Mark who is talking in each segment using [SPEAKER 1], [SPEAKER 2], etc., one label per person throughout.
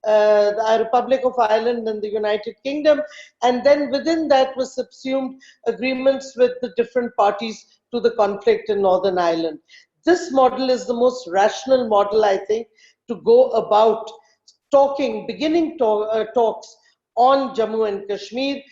[SPEAKER 1] the Republic of Ireland and the United Kingdom, and then within that was subsumed agreements with the different parties to the conflict in Northern Ireland. This model is the most rational model, I think, to go about beginning talks on Jammu and Kashmir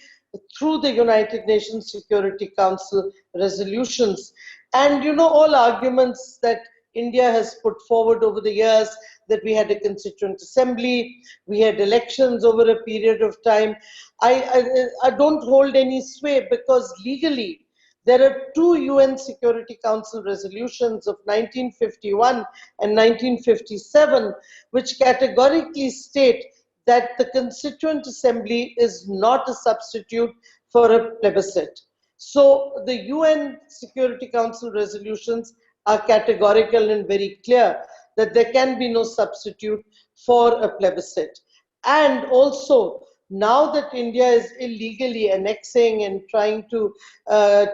[SPEAKER 1] through the United Nations Security Council resolutions. And all arguments that India has put forward over the years, that we had a constituent assembly, we had elections over a period of time, I don't hold any sway, because legally there are two UN Security Council resolutions of 1951 and 1957 which categorically state that the Constituent Assembly is not a substitute for a plebiscite. So the UN Security Council resolutions are categorical and very clear that there can be no substitute for a plebiscite. And also, now that India is illegally annexing and trying to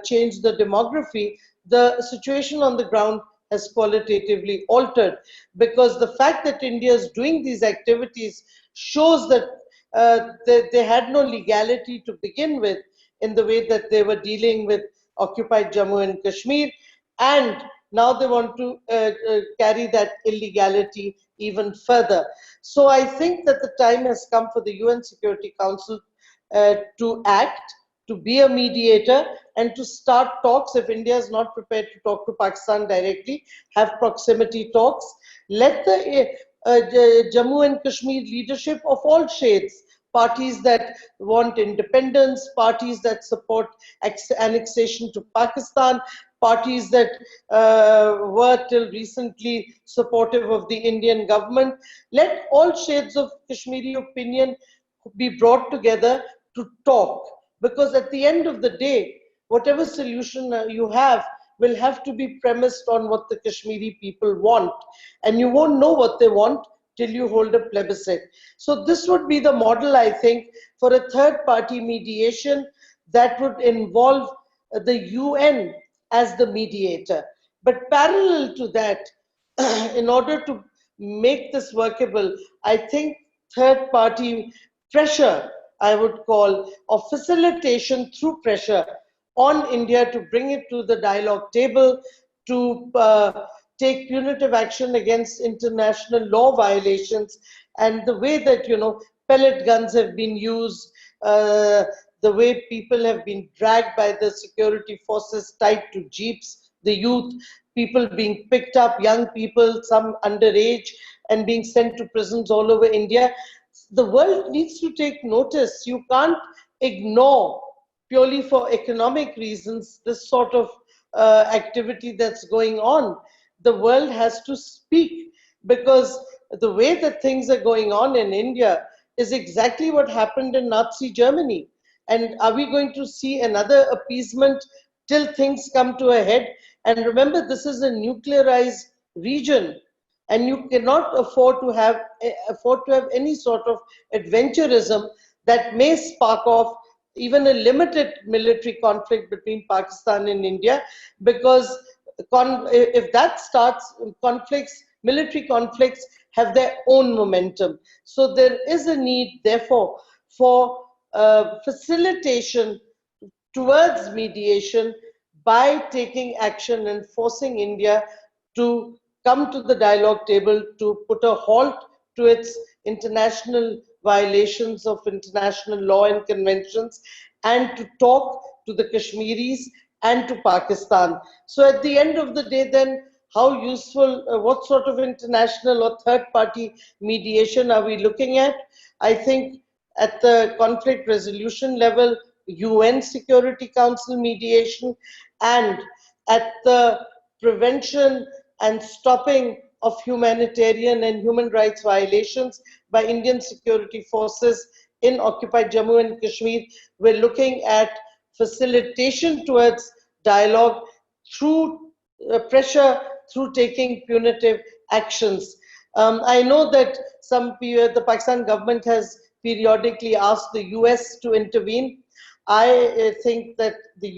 [SPEAKER 1] change the demography, the situation on the ground has qualitatively altered, because the fact that India is doing these activities shows that they had no legality to begin with in the way that they were dealing with occupied Jammu and Kashmir, and now they want to carry that illegality even further. So I think that the time has come for the UN Security Council to act, to be a mediator, and to start talks. If India is not prepared to talk to Pakistan directly, have proximity talks. Let the Jammu and Kashmir leadership of all shades, parties that want independence, parties that support annexation to Pakistan, parties that were till recently supportive of the Indian government, let all shades of Kashmiri opinion be brought together to talk. Because at the end of the day, whatever solution you have will have to be premised on what the Kashmiri people want. And you won't know what they want till you hold a plebiscite. So this would be the model, I think, for a third-party mediation that would involve the UN as the mediator. But parallel to that, in order to make this workable, I think third-party pressure, I would call, or facilitation through pressure on India to bring it to the dialogue table, to take punitive action against international law violations, and the way that, pellet guns have been used, the way people have been dragged by the security forces tied to jeeps, the youth, people being picked up, young people, some underage, and being sent to prisons all over India. The world needs to take notice. You can't ignore, purely for economic reasons, this sort of activity that's going on. The world has to speak, because the way that things are going on in India is exactly what happened in Nazi Germany. And are we going to see another appeasement till things come to a head? And remember, this is a nuclearized region, and you cannot afford to have any sort of adventurism that may spark off even a limited military conflict between Pakistan and India, because if that starts, military conflicts have their own momentum. So there is a need, therefore, for facilitation towards mediation by taking action and forcing India to come to the dialogue table, to put a halt to its international violations of international law and conventions, and to talk to the Kashmiris and to Pakistan. So at the end of the day, then, how useful, what sort of international or third-party mediation are we looking at? I think at the conflict resolution level, UN Security Council mediation, and at the prevention and stopping of humanitarian and human rights violations by Indian security forces in occupied Jammu and Kashmir, we're looking at facilitation towards dialogue through pressure, through taking punitive actions. I know that the Pakistan government has periodically asked the US to intervene. I think that the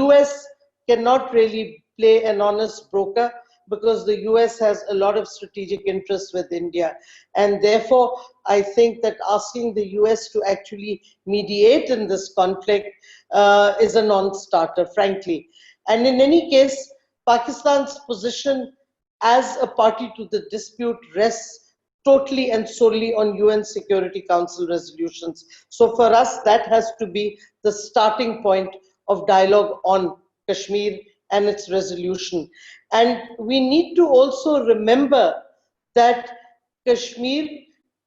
[SPEAKER 1] US cannot really play an honest broker, because the US has a lot of strategic interests with India. And therefore, I think that asking the US to actually mediate in this conflict is a non-starter, frankly. And in any case, Pakistan's position as a party to the dispute rests totally and solely on UN Security Council resolutions. So for us, that has to be the starting point of dialogue on Kashmir and its resolution. And we need to also remember that Kashmir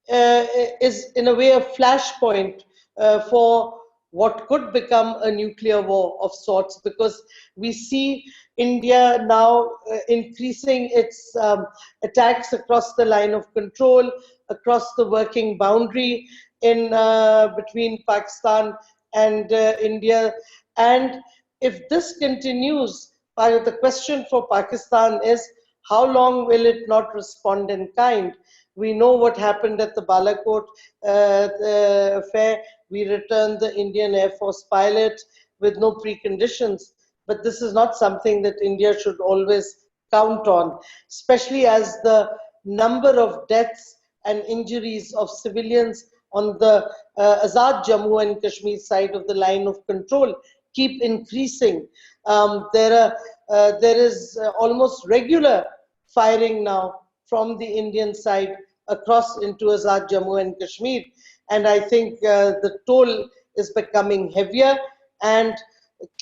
[SPEAKER 1] is in a way a flashpoint for what could become a nuclear war of sorts, because we see India now increasing its attacks across the line of control, across the working boundary in between Pakistan and India. And if this continues, the question for Pakistan is, how long will it not respond in kind? We know what happened at the Balakot affair. We returned the Indian Air Force pilot with no preconditions. But this is not something that India should always count on, especially as the number of deaths and injuries of civilians on the Azad Jammu and Kashmir side of the line of control keep increasing. There is almost regular firing now from the Indian side across into Azad Jammu and Kashmir. And I think the toll is becoming heavier, and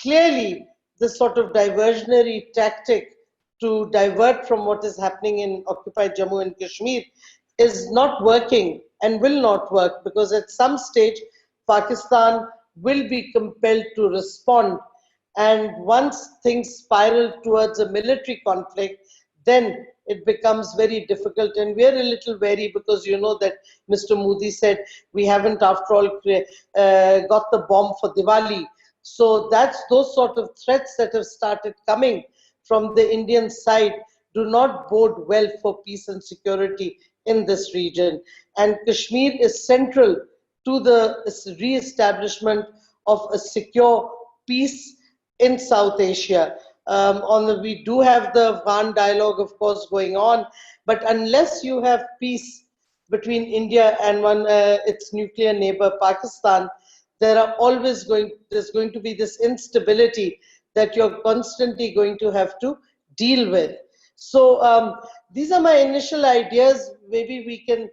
[SPEAKER 1] clearly this sort of diversionary tactic to divert from what is happening in occupied Jammu and Kashmir is not working and will not work, because at some stage Pakistan will be compelled to respond. And once things spiral towards a military conflict, then it becomes very difficult. And we're a little wary, because you know that Mr. Modi said we haven't, after all, got the bomb for Diwali. So that's those sort of threats that have started coming from the Indian side do not bode well for peace and security in this region. And Kashmir is central to the re-establishment of a secure peace in South Asia. We do have the Afghan dialogue, of course, going on, but unless you have peace between India and its nuclear neighbor, Pakistan, there's going to be this instability that you're constantly going to have to deal with. So these are my initial ideas. Maybe we can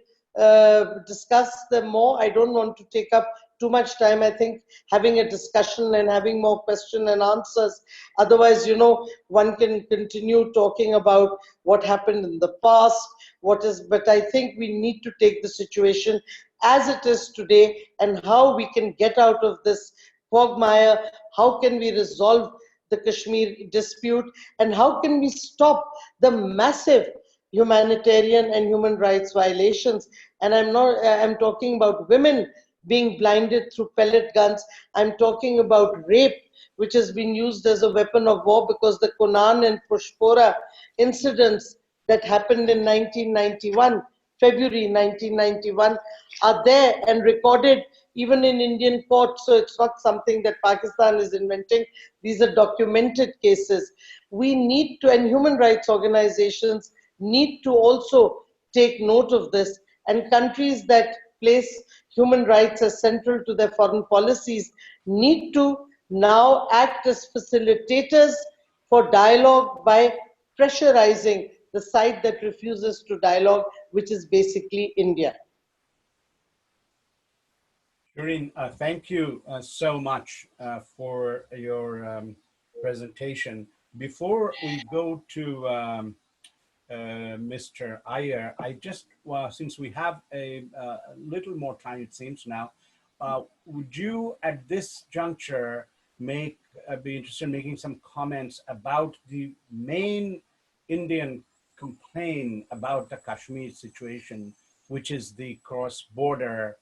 [SPEAKER 1] discuss them more. I don't want to take up too much time. I think having a discussion and having more question and answers. Otherwise, you know, one can continue talking about what happened in the past, but I think we need to take the situation as it is today and how we can get out of this quagmire, how can we resolve the Kashmir dispute, and how can we stop the massive humanitarian and human rights violations. And I'm talking about women being blinded through pellet guns. I'm talking about rape, which has been used as a weapon of war, because the Konan and Pushpora incidents that happened in 1991, February 1991, are there and recorded even in Indian courts. So it's not something that Pakistan is inventing. These are documented cases. We need to, and human rights organizations need to also take note of this, and countries that place human rights as central to their foreign policies need to now act as facilitators for dialogue by pressurizing the side that refuses to dialogue, which is basically India.
[SPEAKER 2] Shireen, thank you so much for your presentation. Before we go to Mr. Aiyar, I just, since we have a little more time, it seems now, would you at this juncture be interested in making some comments about the main Indian complaint about the Kashmir situation, which is the cross-border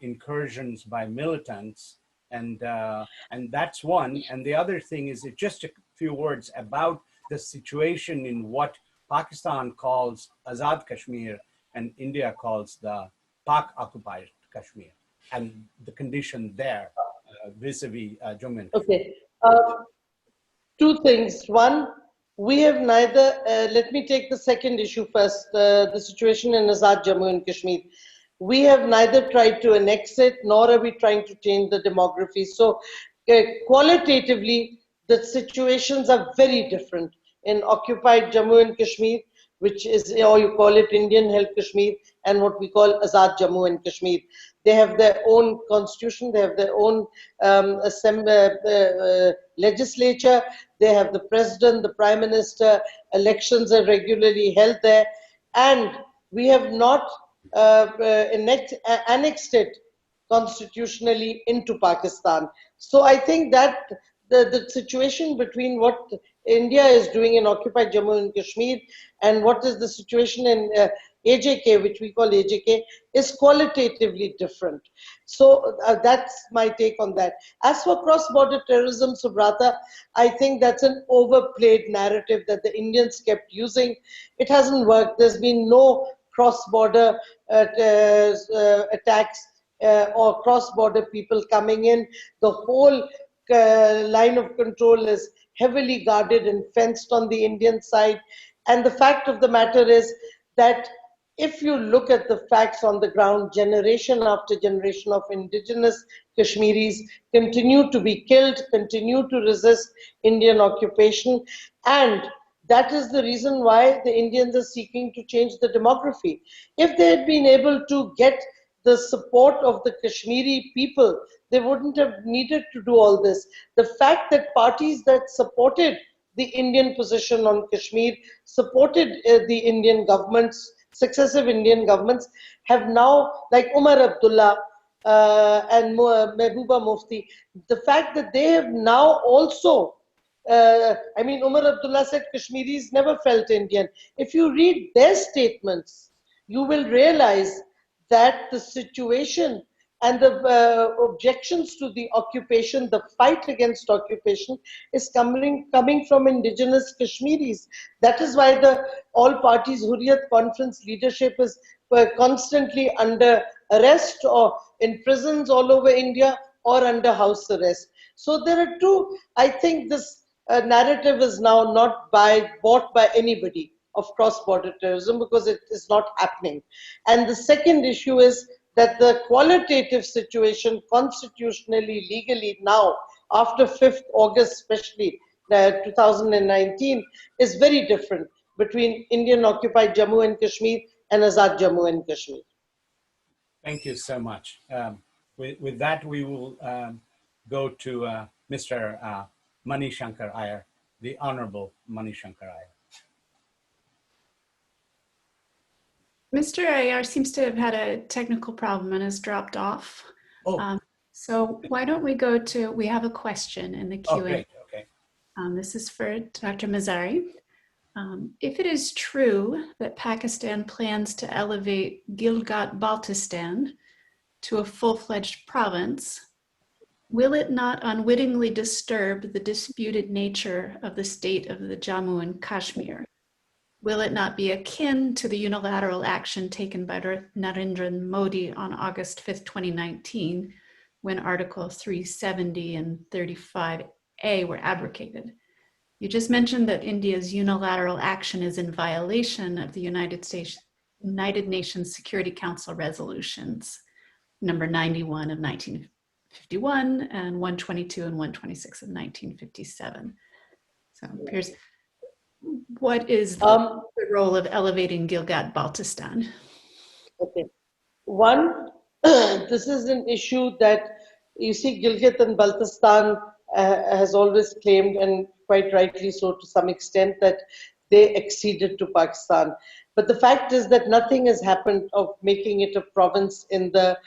[SPEAKER 2] incursions by militants, and that's one. And the other thing is just a few words about the situation in what Pakistan calls Azad Kashmir and India calls the Pak-occupied Kashmir, and the condition there vis-a-vis Jammu and Kashmir.
[SPEAKER 1] Okay. Two things. One, We have neither, let me take the second issue first, the situation in Azad Jammu and Kashmir. We have neither tried to annex it, nor are we trying to change the demography. So, qualitatively, the situations are very different in occupied Jammu and Kashmir, which is, or you call it Indian held Kashmir, and what we call Azad Jammu and Kashmir. They have their own constitution, they have their own legislature, they have the president, the prime minister, elections are regularly held there, and we have not annexed it constitutionally into Pakistan. So I think that the situation between what India is doing in occupied Jammu and Kashmir and what is the situation in AJK, which we call AJK, is qualitatively different. So that's my take on that. As for cross-border terrorism, Subrata, I think that's an overplayed narrative that the Indians kept using. It hasn't worked. There's been no cross-border attacks or cross-border people coming in. The whole line of control is heavily guarded and fenced on the Indian side. And the fact of the matter is that if you look at the facts on the ground, generation after generation of indigenous Kashmiris continue to be killed, continue to resist Indian occupation, and that is the reason why the Indians are seeking to change the demography. If they had been able to get the support of the Kashmiri people, they wouldn't have needed to do all this. The fact that parties that supported the Indian position on Kashmir, supported the Indian governments, successive Indian governments, have now, like Umar Abdullah and Mehbooba Mufti, the fact that they have now also I mean, Umar Abdullah said Kashmiris never felt Indian. If you read their statements, you will realize that the situation and the objections to the occupation, the fight against occupation, is coming from indigenous Kashmiris. That is why the All Parties Hurriyat Conference leadership is constantly under arrest or in prisons all over India or under house arrest. So there are two, I think this narrative is now not bought by anybody of cross-border terrorism because it is not happening. And the second issue is that the qualitative situation constitutionally, legally now, after 5th August especially, 2019, is very different between Indian occupied Jammu and Kashmir and Azad Jammu and Kashmir.
[SPEAKER 2] Thank you so much. With that, we will go to Mr. Mani Shankar Aiyar, the Honorable Mani Shankar Aiyar.
[SPEAKER 3] Mr. Aiyar seems to have had a technical problem and has dropped off.
[SPEAKER 2] Oh.
[SPEAKER 3] So why don't we go to, we have a question in the Q&A.
[SPEAKER 2] Oh, great. Okay.
[SPEAKER 3] This is for Dr. Mazari. If it is true that Pakistan plans to elevate Gilgit-Baltistan to a full-fledged province, will it not unwittingly disturb the disputed nature of the state of the Jammu and Kashmir? Will it not be akin to the unilateral action taken by Narendra Modi on August 5th, 2019, when Article 370 and 35A were abrogated? You just mentioned that India's unilateral action is in violation of the United Nations Security Council resolutions, number 91 of 1951 and 122 and 126 of 1957. So here's, what is the role of elevating Gilgit-Baltistan?
[SPEAKER 1] Okay. One, this is an issue that, you see, Gilgit and Baltistan has always claimed, and quite rightly so to some extent, that they acceded to Pakistan. But the fact is that nothing has happened of making it a province in the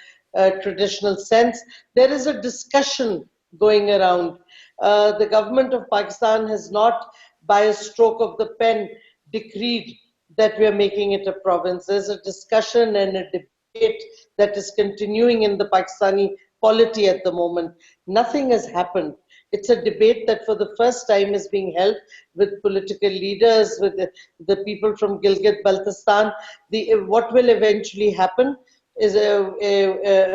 [SPEAKER 1] traditional sense. There is a discussion going around. The government of Pakistan has not, by a stroke of the pen, decreed that we are making it a province. There's a discussion and a debate that is continuing in the Pakistani polity at the moment. Nothing has happened. It's a debate that for the first time is being held with political leaders, with the people from Gilgit-Baltistan. What will eventually happen is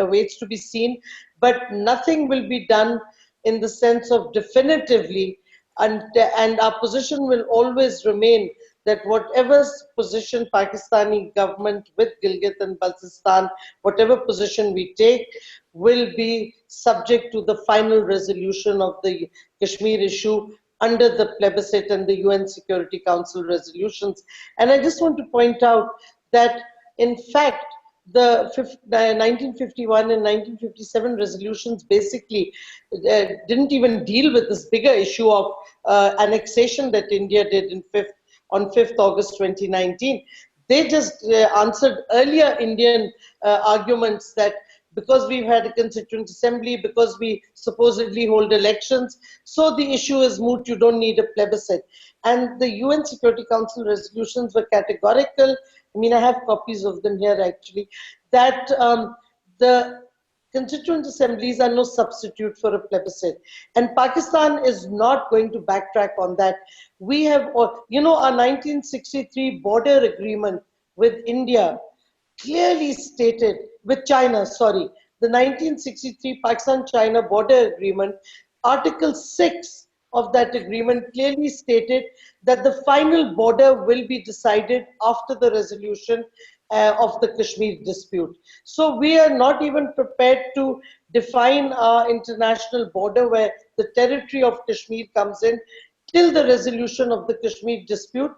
[SPEAKER 1] waits to be seen, but nothing will be done in the sense of definitively and our position will always remain that whatever position Pakistani government with Gilgit and Baltistan, whatever position we take, will be subject to the final resolution of the Kashmir issue under the plebiscite and the UN Security Council resolutions. And I just want to point out that, in fact, the 1951 and 1957 resolutions basically didn't even deal with this bigger issue of annexation that India did on 5th August 2019. They just answered earlier Indian arguments that because we've had a constituent assembly, because we supposedly hold elections, so the issue is moot, you don't need a plebiscite. And the UN Security Council resolutions were categorical. I mean, I have copies of them here actually, that the constituent assemblies are no substitute for a plebiscite. And Pakistan is not going to backtrack on that. We have, you know, our 1963 border agreement with India clearly stated, with China, sorry, the 1963 Pakistan-China border agreement, Article 6 of that agreement clearly stated that the final border will be decided after the resolution of the Kashmir dispute. So we are not even prepared to define our international border where the territory of Kashmir comes in till the resolution of the Kashmir dispute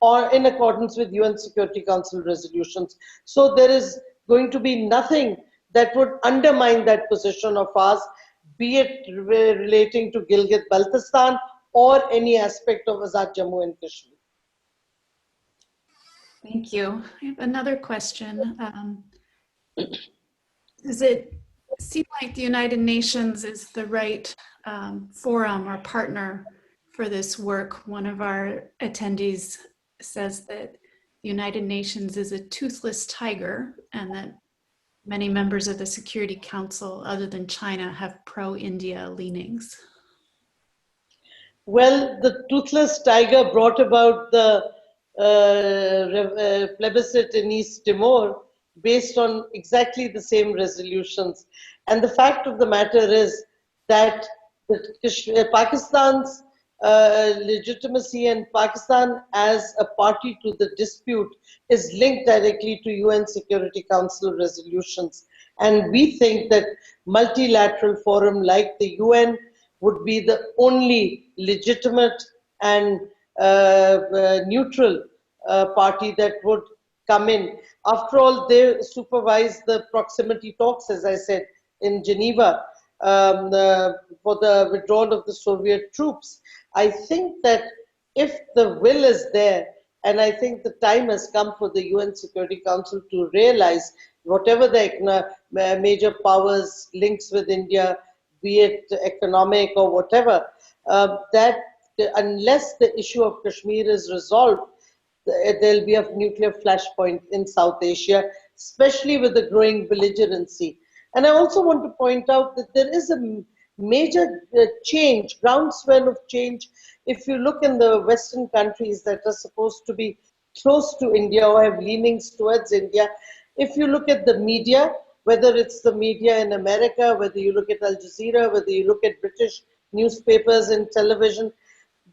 [SPEAKER 1] or in accordance with UN Security Council resolutions. So there is going to be nothing that would undermine that position of ours, be it relating to Gilgit-Baltistan or any aspect of Azad Jammu and Kashmir.
[SPEAKER 3] Thank you. I have another question. Does it seem like the United Nations is the right forum or partner for this work? One of our attendees says that the United Nations is a toothless tiger and that many members of the Security Council, other than China, have pro-India leanings.
[SPEAKER 1] Well, the toothless tiger brought about the plebiscite in East Timor based on exactly the same resolutions. And the fact of the matter is that Pakistan's legitimacy and Pakistan as a party to the dispute is linked directly to UN Security Council resolutions. And we think that multilateral forum like the UN would be the only legitimate and neutral party that would come in. After all, they supervise the proximity talks, as I said, in Geneva for the withdrawal of the Soviet troops. I think that if the will is there, and I think the time has come for the UN Security Council to realize whatever the major powers links with India, be it economic or whatever, that unless the issue of Kashmir is resolved, there'll be a nuclear flashpoint in South Asia, especially with the growing belligerency. And I also want to point out that there is a major change, groundswell of change. If you look in the Western countries that are supposed to be close to India or have leanings towards India, if you look at the media, whether it's the media in America, whether you look at Al Jazeera, whether you look at British newspapers and television,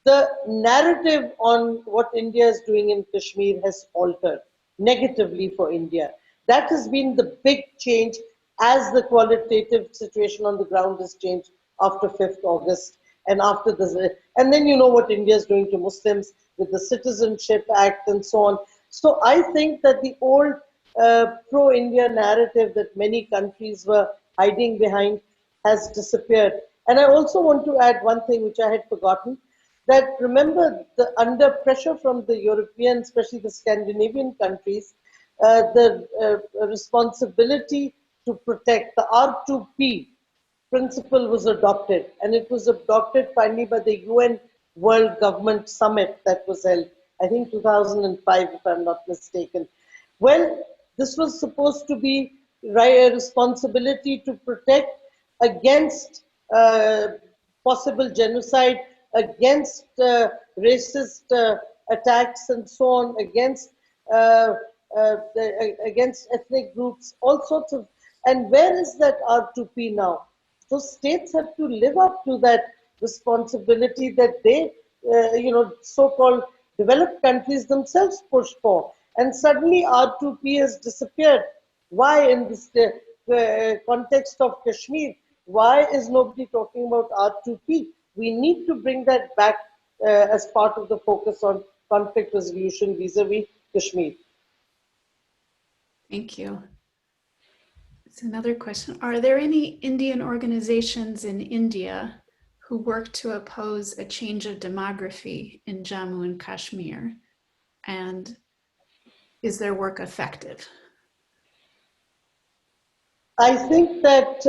[SPEAKER 1] the narrative on what India is doing in Kashmir has altered negatively for India. That has been the big change as the qualitative situation on the ground has changed after 5th August and after the, and then you know what India is doing to Muslims with the Citizenship Act and so on. So I think that the old pro-India narrative that many countries were hiding behind has disappeared. And I also want to add one thing which I had forgotten, that remember, under pressure from the European, especially the Scandinavian countries, the responsibility to protect the R2P principle was adopted, and it was adopted finally by the UN World Government Summit that was held, I think 2005 if I'm not mistaken. Well, this was supposed to be a responsibility to protect against possible genocide, against racist attacks and so on, against ethnic groups, all sorts of. And where is that R2P now? So states have to live up to that responsibility that they, so-called developed countries themselves push for. And suddenly R2P has disappeared. Why in this context of Kashmir? Why is nobody talking about R2P? We need to bring that back as part of the focus on conflict resolution vis-a-vis Kashmir.
[SPEAKER 3] Thank you. It's another question. Are there any Indian organizations in India who work to oppose a change of demography in Jammu and Kashmir? And is their work effective?
[SPEAKER 1] I think that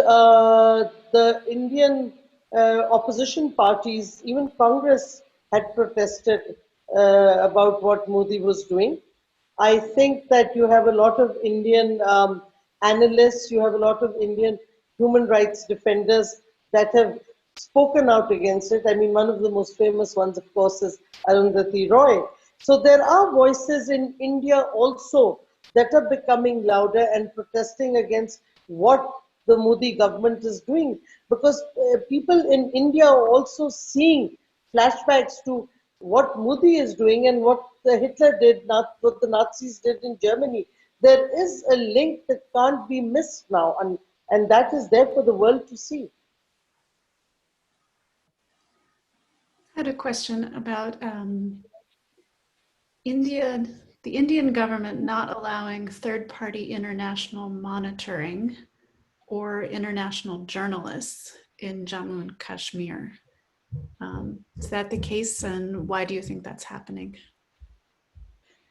[SPEAKER 1] the Indian opposition parties, even Congress, had protested about what Modi was doing. I think that you have a lot of Indian analysts, you have a lot of Indian human rights defenders that have spoken out against it. I mean, one of the most famous ones, of course, is Arundhati Roy. So there are voices in India also that are becoming louder and protesting against what the Modi government is doing. Because people in India are also seeing flashbacks to what Modi is doing and what Hitler did, not what the Nazis did in Germany. There is a link that can't be missed now, and that is there for the world to see.
[SPEAKER 3] I had a question about India, the Indian government not allowing third-party international monitoring or international journalists in Jammu and Kashmir. Is that the case, and why do you think that's happening?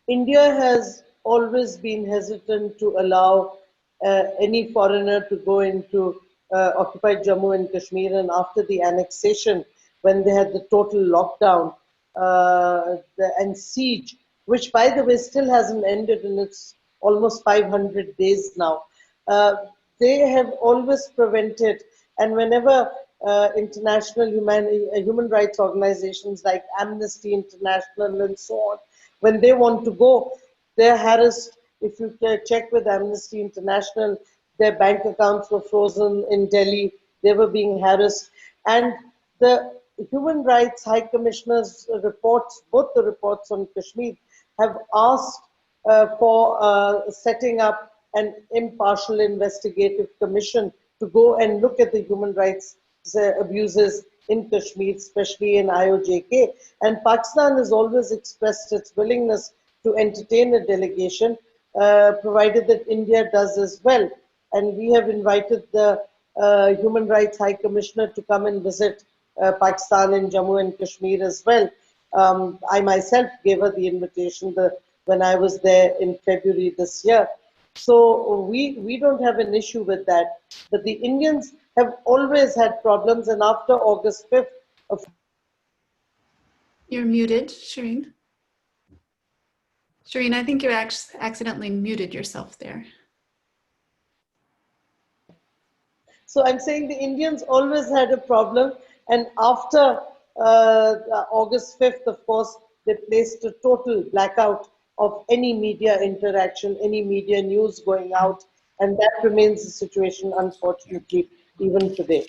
[SPEAKER 1] India has always been hesitant to allow any foreigner to go into occupied Jammu and Kashmir, and after the annexation, when they had the total lockdown and siege, which by the way still hasn't ended and it's almost 500 days now, they have always prevented, and whenever international human rights organizations like Amnesty International and so on, when they want to go, they're harassed. If you check with Amnesty International, their bank accounts were frozen in Delhi. They were being harassed. And the Human Rights High Commissioner's reports, both the reports on Kashmir, have asked for setting up an impartial investigative commission to go and look at the human rights abuses in Kashmir, especially in IOJK. And Pakistan has always expressed its willingness to entertain a delegation, provided that India does as well. And we have invited the Human Rights High Commissioner to come and visit Pakistan and Jammu and Kashmir as well. I myself gave her the invitation when I was there in February this year. So we don't have an issue with that. But the Indians have always had problems, and after August 5th,
[SPEAKER 3] You're muted, Shireen. Shireen, I think you accidentally muted yourself there.
[SPEAKER 1] So I'm saying the Indians always had a problem, and after August 5th, of course, they placed a total blackout of any media interaction, any media news going out, and that remains the situation, unfortunately, even today.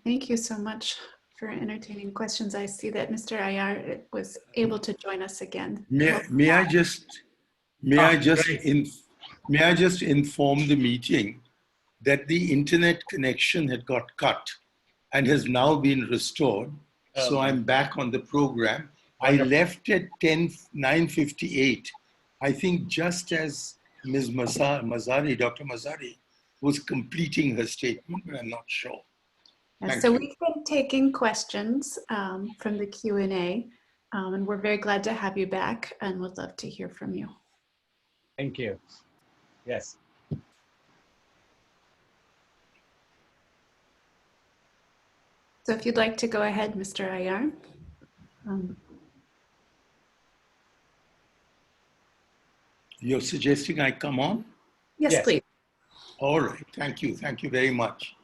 [SPEAKER 3] Thank you so much for entertaining questions. I see that Mr. Aiyar was able to join us again.
[SPEAKER 4] May I just inform the meeting that the internet connection had got cut and has now been restored. So I'm back on the program. I left at 9:58. I think just as Ms. Mazari, Dr. Mazari, was completing her statement, but I'm not sure.
[SPEAKER 3] So we've been taking questions from the Q&A, and we're very glad to have you back and would love to hear from you.
[SPEAKER 2] Thank you. Yes.
[SPEAKER 3] So if you'd like to go ahead, Mr. Aiyar.
[SPEAKER 4] You're suggesting I come on?
[SPEAKER 3] Yes, please.
[SPEAKER 4] All right, thank you. Thank you very much.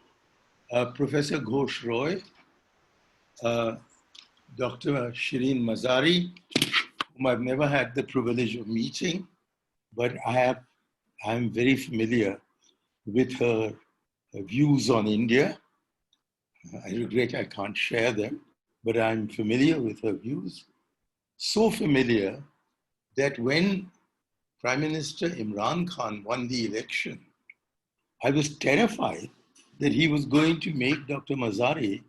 [SPEAKER 4] Professor Ghosh Roy, Dr. Shireen Mazari, whom I've never had the privilege of meeting, but I'm very familiar with her views on India. I regret I can't share them, but I'm familiar with her views. So familiar that when Prime Minister Imran Khan won the election, I was terrified that he was going to make Dr. Mazari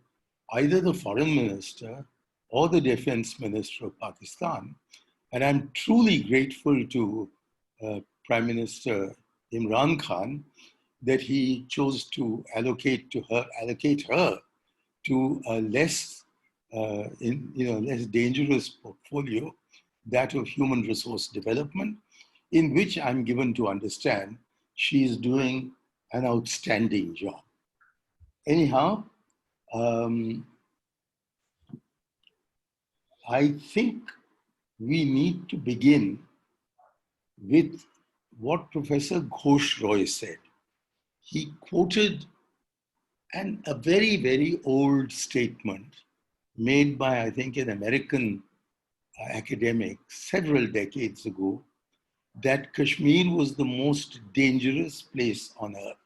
[SPEAKER 4] either the foreign minister or the defense minister of Pakistan. And I'm truly grateful to Prime Minister Imran Khan that he chose to allocate her to a less less dangerous portfolio, that of human resource development, in which I'm given to understand she is doing an outstanding job. Anyhow, I think we need to begin with what Professor Ghosh Roy said. He quoted a very, very old statement made by, I think, an American academic several decades ago, that Kashmir was the most dangerous place on earth.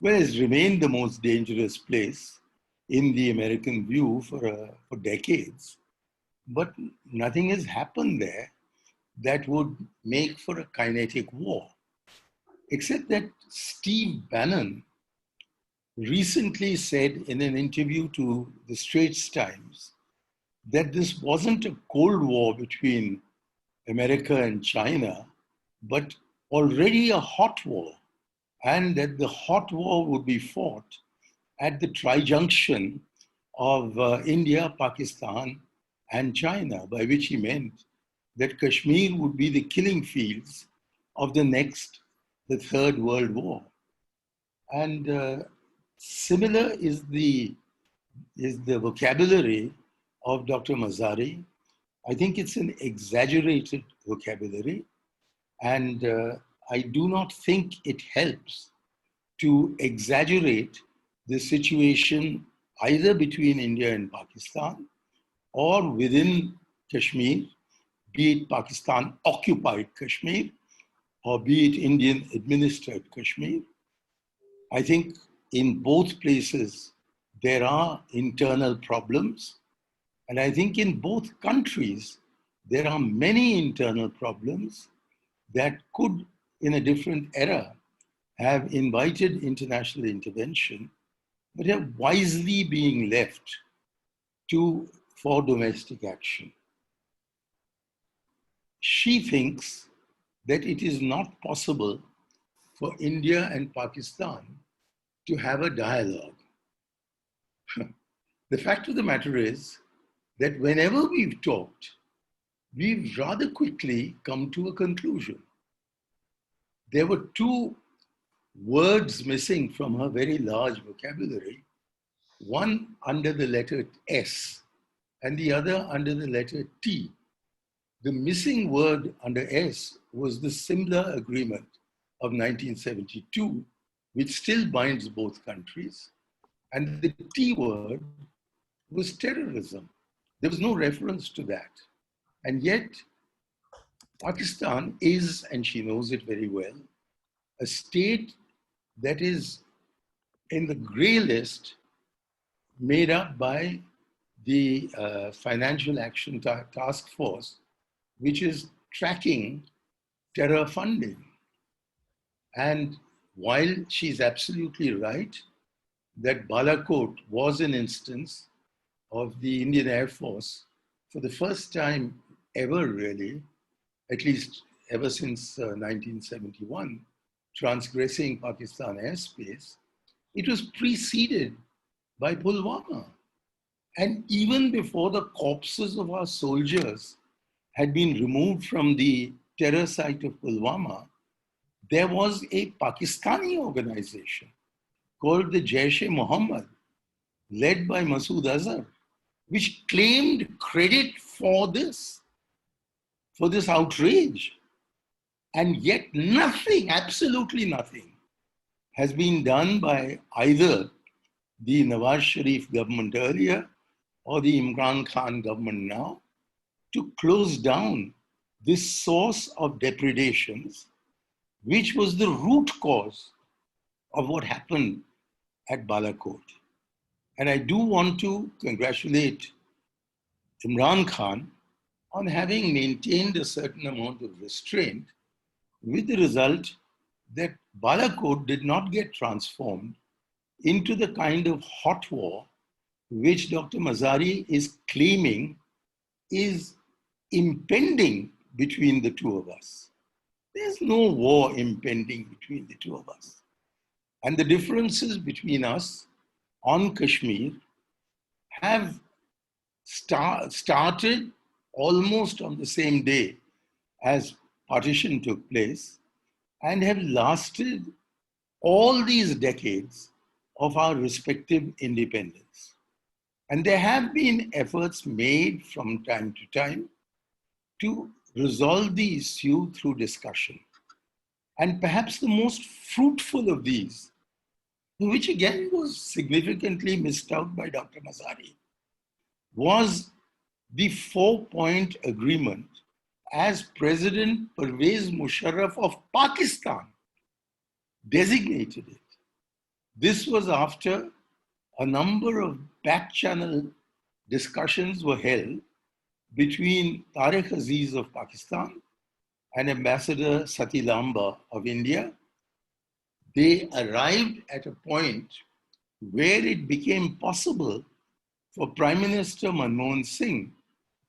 [SPEAKER 4] Well, it's remained the most dangerous place in the American view for decades, but nothing has happened there that would make for a kinetic war, except that Steve Bannon recently said in an interview to the Straits Times that this wasn't a Cold War between America and China, but already a hot war, and that the hot war would be fought at the trijunction of India, Pakistan, and China, by which he meant that Kashmir would be the killing fields of the Third World War. And similar is the vocabulary of Dr. Mazari. I think it's an exaggerated vocabulary, and I do not think it helps to exaggerate the situation either between India and Pakistan or within Kashmir, be it Pakistan occupied Kashmir or be it Indian administered Kashmir. I think in both places there are internal problems, and I think in both countries there are many internal problems that could, in a different era, have invited international intervention, but are wisely being left for domestic action. She thinks that it is not possible for India and Pakistan to have a dialogue. The fact of the matter is that whenever we've talked, we've rather quickly come to a conclusion. There were two words missing from her very large vocabulary, one under the letter S and the other under the letter T. The missing word under S was the Simla Agreement of 1972, which still binds both countries. And the T word was terrorism. There was no reference to that. And yet, Pakistan is, and she knows it very well, a state that is in the grey list made up by the Financial Action Task Force, which is tracking terror funding. And while she's absolutely right that Balakot was an instance of the Indian Air Force, for the first time ever really, at least ever since 1971, transgressing Pakistan airspace, it was preceded by Pulwama. And even before the corpses of our soldiers had been removed from the terror site of Pulwama, there was a Pakistani organization called the Jaish-e-Mohammed, led by Masood Azhar, which claimed credit for this outrage. And yet nothing, absolutely nothing, has been done by either the Nawaz Sharif government earlier or the Imran Khan government now to close down this source of depredations, which was the root cause of what happened at Balakot. And I do want to congratulate Imran Khan on having maintained a certain amount of restraint, with the result that Balakot did not get transformed into the kind of hot war which Dr. Mazari is claiming is impending between the two of us. There's no war impending between the two of us. And the differences between us on Kashmir have started almost on the same day as partition took place and have lasted all these decades of our respective independence. And there have been efforts made from time to time to resolve the issue through discussion. And perhaps the most fruitful of these, which again was significantly missed out by Dr. Mazari, was the 4-point agreement as President Pervez Musharraf of Pakistan designated it. This was after a number of back-channel discussions were held between Tariq Aziz of Pakistan and Ambassador Sati Lamba of India. They arrived at a point where it became possible for Prime Minister Manmohan Singh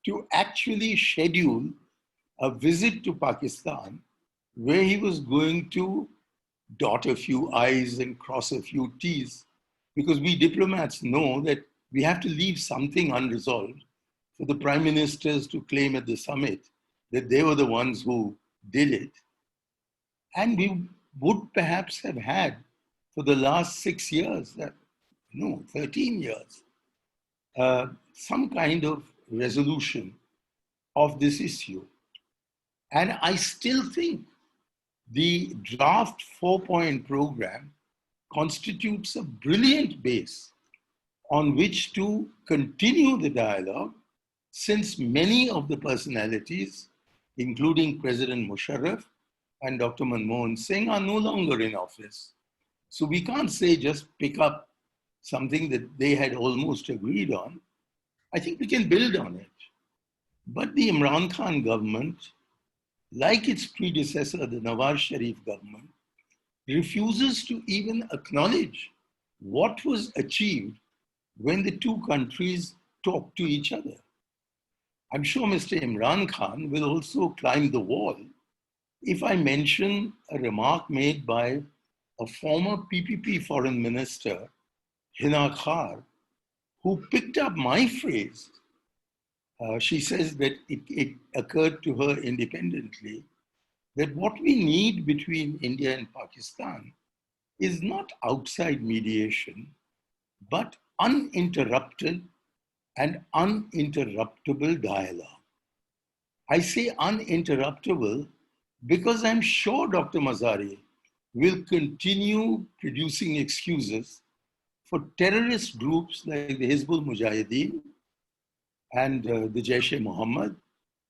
[SPEAKER 4] to actually schedule a visit to Pakistan where he was going to dot a few I's and cross a few T's, because we diplomats know that we have to leave something unresolved for the prime ministers to claim at the summit that they were the ones who did it. And we would perhaps have had for the last 6 years, 13 years, some kind of resolution of this issue. And I still think the draft 4-point program constitutes a brilliant base on which to continue the dialogue, since many of the personalities, including President Musharraf and Dr. Manmohan Singh, are no longer in office. So we can't say just pick up something that they had almost agreed on. I think we can build on it. But the Imran Khan government, like its predecessor, the Nawaz Sharif government, refuses to even acknowledge what was achieved when the two countries talked to each other. I'm sure Mr. Imran Khan will also climb the wall if I mention a remark made by a former PPP foreign minister, Hina Khar, who picked up my phrase. She says that it occurred to her independently that what we need between India and Pakistan is not outside mediation, but uninterrupted and uninterruptible dialogue. I say uninterruptible because I'm sure Dr. Mazari will continue producing excuses for terrorist groups like the Hizbul Mujahideen and the Jaish-e-Mohammed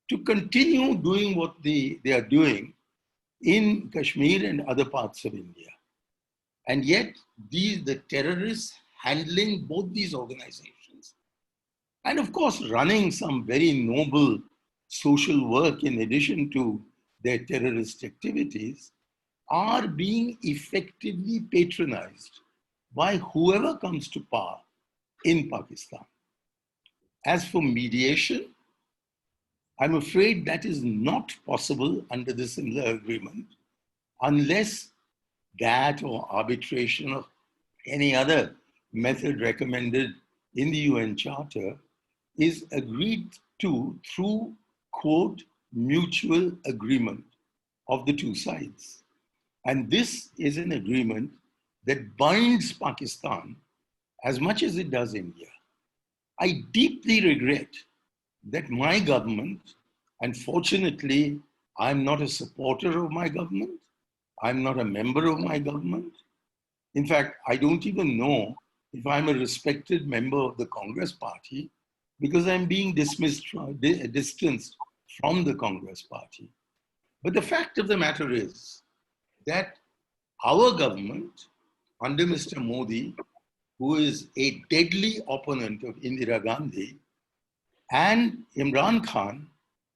[SPEAKER 4] to continue doing what they are doing in Kashmir and other parts of India. And yet, the terrorists handling both these organizations, and of course, running some very noble social work in addition to their terrorist activities, are being effectively patronized by whoever comes to power in Pakistan. As for mediation, I'm afraid that is not possible under the similar agreement unless that or arbitration or any other method recommended in the UN Charter is agreed to through, quote, mutual agreement of the two sides. And this is an agreement that binds Pakistan as much as it does India. I deeply regret that my government, and fortunately, I'm not a supporter of my government, I'm not a member of my government. In fact, I don't even know if I'm a respected member of the Congress party because I'm being distanced from the Congress party. But the fact of the matter is that our government under Mr. Modi, who is a deadly opponent of Indira Gandhi, and Imran Khan,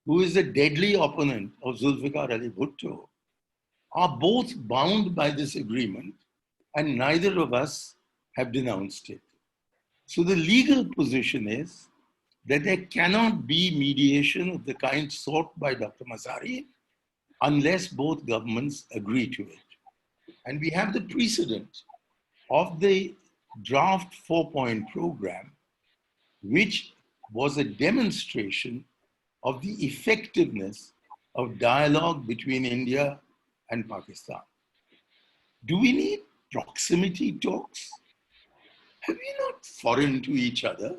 [SPEAKER 4] who is a deadly opponent of Zulfikar Ali Bhutto, are both bound by this agreement, and neither of us have denounced it. So the legal position is that there cannot be mediation of the kind sought by Dr. Mazari unless both governments agree to it. And we have the precedent of the draft 4-point program, which was a demonstration of the effectiveness of dialogue between India and Pakistan. Do we need proximity talks? Are we not foreign to each other?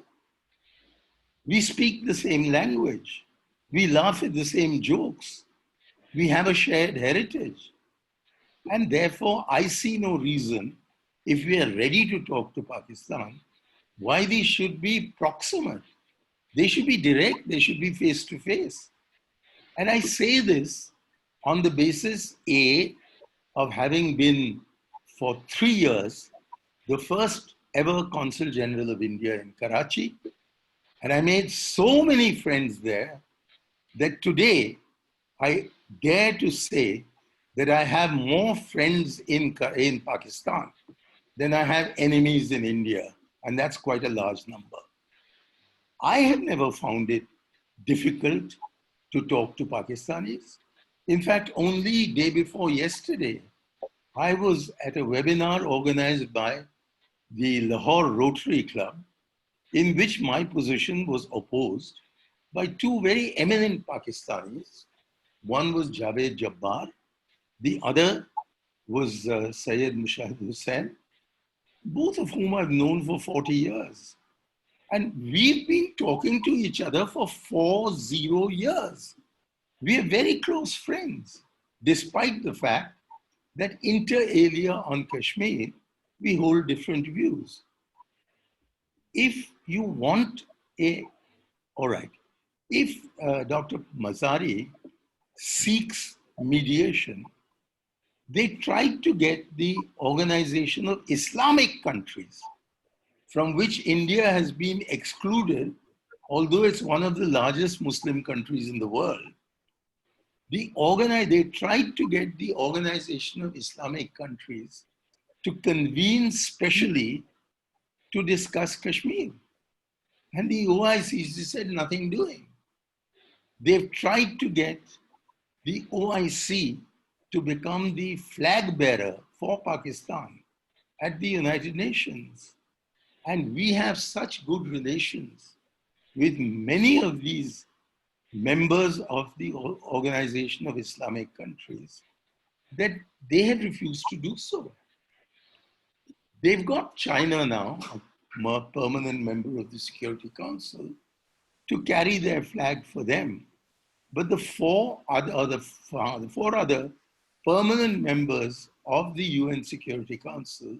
[SPEAKER 4] We speak the same language. We laugh at the same jokes. We have a shared heritage. And therefore, I see no reason, if we are ready to talk to Pakistan, why these should be proximate. They should be direct, they should be face to face. And I say this on the basis, A, of having been for 3 years the first ever Consul General of India in Karachi. And I made so many friends there that today I dare to say that I have more friends in Pakistan than I have enemies in India. And that's quite a large number. I have never found it difficult to talk to Pakistanis. In fact, only day before yesterday, I was at a webinar organized by the Lahore Rotary Club, in which my position was opposed by two very eminent Pakistanis. One was Javed Jabbar, the other was Syed Mushahid Hussain, both of whom I've known for 40 years. And we've been talking to each other for 40 years. We are very close friends, despite the fact that inter alia on Kashmir, we hold different views. If you want all right, if Dr. Mazari seeks mediation, they tried to get the Organization of Islamic Countries, from which India has been excluded, although it's one of the largest Muslim countries in the world. They tried to get the Organization of Islamic Countries to convene specially to discuss Kashmir. And the OIC said nothing doing. They've tried to get the OIC to become the flag bearer for Pakistan at the United Nations. And we have such good relations with many of these members of the Organization of Islamic Countries that they have refused to do so. They've got China now, a permanent member of the Security Council, to carry their flag for them. But the four other permanent members of the UN Security Council,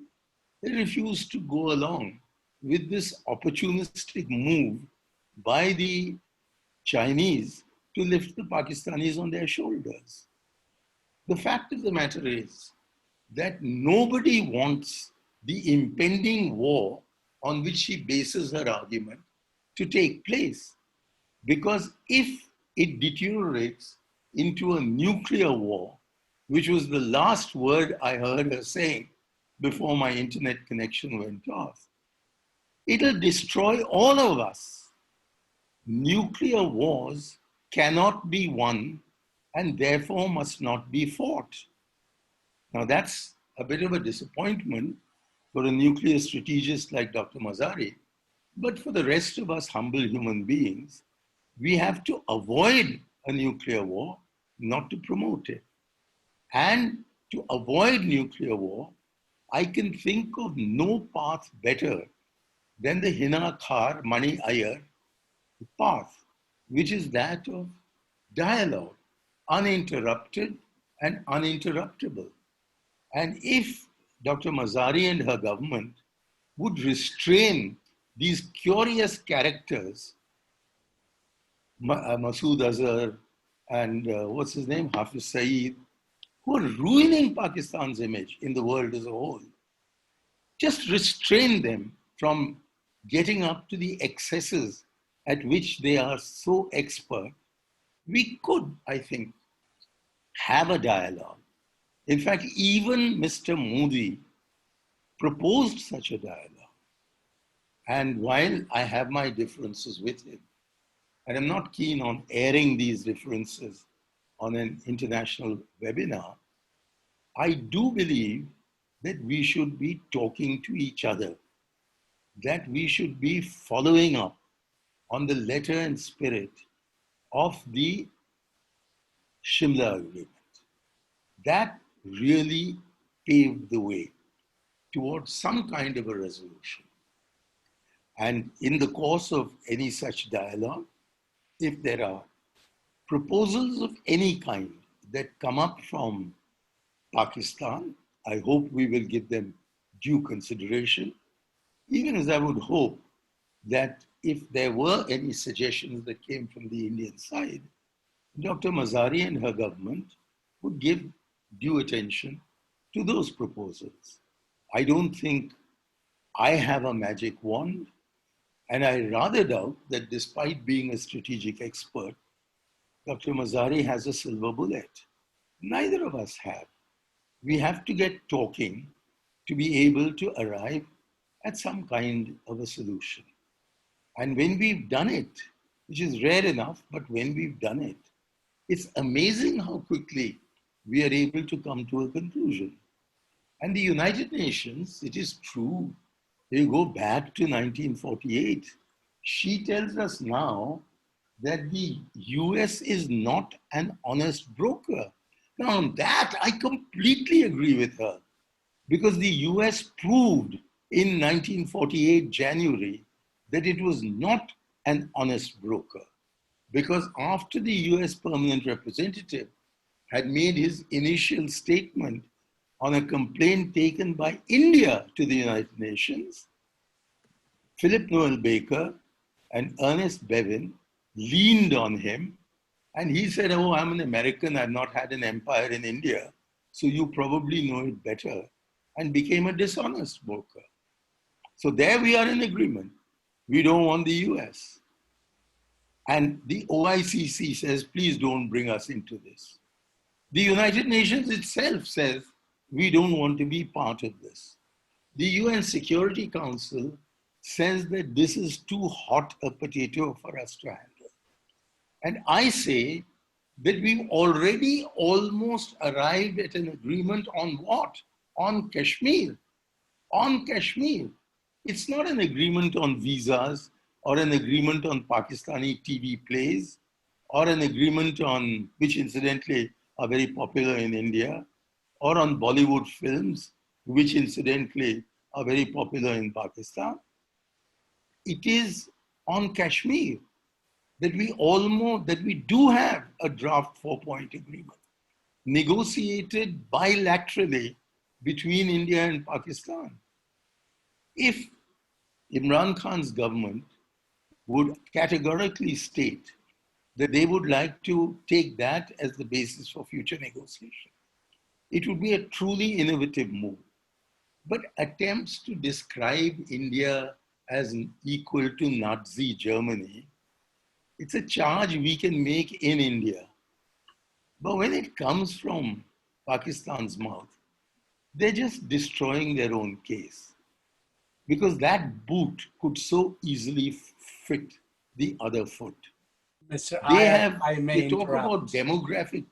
[SPEAKER 4] they refused to go along with this opportunistic move by the Chinese to lift the Pakistanis on their shoulders. The fact of the matter is that nobody wants the impending war on which she bases her argument to take place. Because if it deteriorates into a nuclear war, which was the last word I heard her saying before my internet connection went off, it'll destroy all of us. Nuclear wars cannot be won and therefore must not be fought. Now that's a bit of a disappointment for a nuclear strategist like Dr. Mazari, but for the rest of us humble human beings, we have to avoid a nuclear war, not to promote it. And to avoid nuclear war, I can think of no path better than the Hina Khar Mani Iyer path, which is that of dialogue, uninterrupted and uninterruptible. And if Dr. Mazari and her government would restrain these curious characters, Masood Azhar and what's his name, Hafiz Saeed, who are ruining Pakistan's image in the world as a whole. just restrain them from getting up to the excesses at which they are so expert, we could, I think, have a dialogue. In fact, even Mr. Modi proposed such a dialogue. And while I have my differences with him, and I'm not keen on airing these differences on an international webinar, I do believe that we should be talking to each other, that we should be following up on the letter and spirit of the Shimla Agreement. That really paved the way towards some kind of a resolution. And in the course of any such dialogue, if there are proposals of any kind that come up from Pakistan, I hope we will give them due consideration, even as I would hope that if there were any suggestions that came from the Indian side, Dr. Mazari and her government would give due attention to those proposals. I don't think I have a magic wand, and I rather doubt that despite being a strategic expert, Dr. Mazari has a silver bullet. Neither of us have. We have to get talking to be able to arrive at some kind of a solution. And when we've done it, which is rare enough, but when we've done it, it's amazing how quickly we are able to come to a conclusion. And the United Nations, it is true, they go back to 1948. She tells us now that the US is not an honest broker. Now, on that, I completely agree with her, because the US proved in 1948 January that it was not an honest broker. Because after the US permanent representative had made his initial statement on a complaint taken by India to the United Nations, Philip Noel Baker and Ernest Bevin leaned on him, and he said, "Oh, I'm an American, I've not had an empire in India, so you probably know it better," and became a dishonest broker. So there we are in agreement. We don't want the US. And the OICC says, please don't bring us into this. The United Nations itself says, we don't want to be part of this. The UN Security Council says that this is too hot a potato for us to handle. And I say that we've already almost arrived at an agreement on what? On Kashmir. On Kashmir. It's not an agreement on visas or an agreement on Pakistani TV plays or an agreement on, which incidentally are very popular in India, or on Bollywood films, which incidentally are very popular in Pakistan. It is on Kashmir that we do have a draft 4-point agreement negotiated bilaterally between India and Pakistan. If Imran Khan's government would categorically state that they would like to take that as the basis for future negotiation, it would be a truly innovative move. But attempts to describe India as equal to Nazi Germany, it's a charge we can make in India. But when it comes from Pakistan's mouth, they're just destroying their own case. Because that boot could so easily fit the other foot.
[SPEAKER 2] Mr.
[SPEAKER 4] They talk about demographic.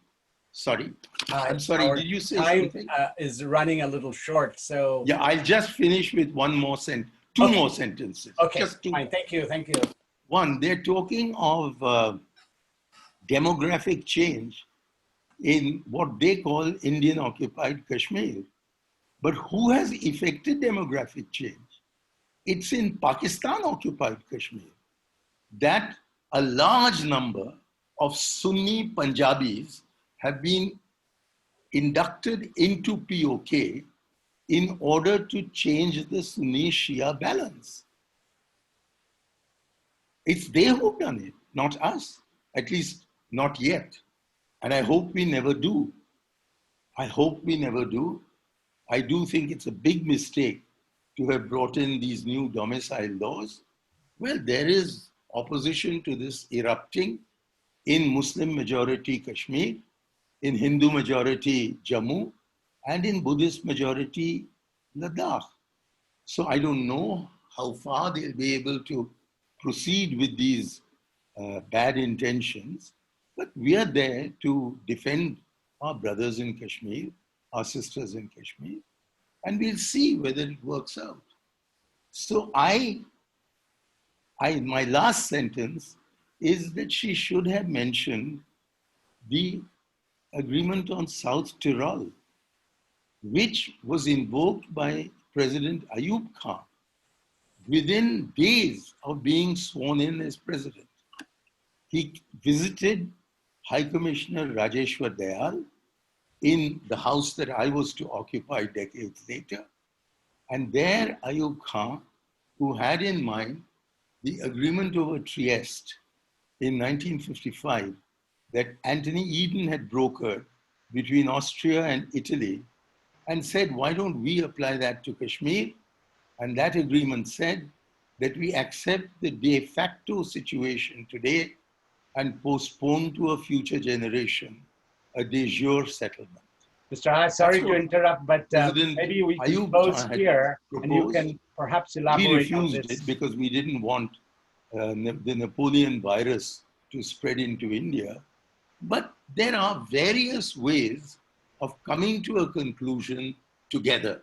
[SPEAKER 4] Sorry, I'm sorry, did you say something?
[SPEAKER 2] Time is running a little short, so.
[SPEAKER 4] Yeah, I'll just finish with two more sentences.
[SPEAKER 2] Okay,
[SPEAKER 4] just two.
[SPEAKER 2] Fine, thank you.
[SPEAKER 4] One, they're talking of demographic change in what they call Indian occupied Kashmir. But who has effected demographic change? It's in Pakistan occupied Kashmir that a large number of Sunni Punjabis have been inducted into POK in order to change the Sunni Shia balance. It's they who've done it, not us, at least not yet. And I hope we never do. I hope we never do. I do think it's a big mistake to have brought in these new domicile laws? Well, there is opposition to this erupting in Muslim majority Kashmir, in Hindu majority Jammu, and in Buddhist majority Ladakh. So I don't know how far they'll be able to proceed with these bad intentions, but we are there to defend our brothers in Kashmir, our sisters in Kashmir, and we'll see whether it works out. So my last sentence is that she should have mentioned the agreement on South Tyrol, which was invoked by President Ayub Khan within days of being sworn in as president. He visited High Commissioner Rajeshwar Dayal in the house that I was to occupy decades later. And there Ayub Khan, who had in mind the agreement over Trieste in 1955 that Anthony Eden had brokered between Austria and Italy, and said, why don't we apply that to Kashmir? And that agreement said that we accept the de facto situation today and postpone to a future generation a de jure settlement.
[SPEAKER 2] Mr. Aiyar, sorry to interrupt, but maybe we can
[SPEAKER 4] Ayub
[SPEAKER 2] close
[SPEAKER 4] Khan had
[SPEAKER 2] here and you
[SPEAKER 4] proposed.
[SPEAKER 2] can perhaps
[SPEAKER 4] He
[SPEAKER 2] elaborate on
[SPEAKER 4] refused
[SPEAKER 2] this.
[SPEAKER 4] it because we didn't want the Napoleon virus to spread into India. But there are various ways of coming to a conclusion together.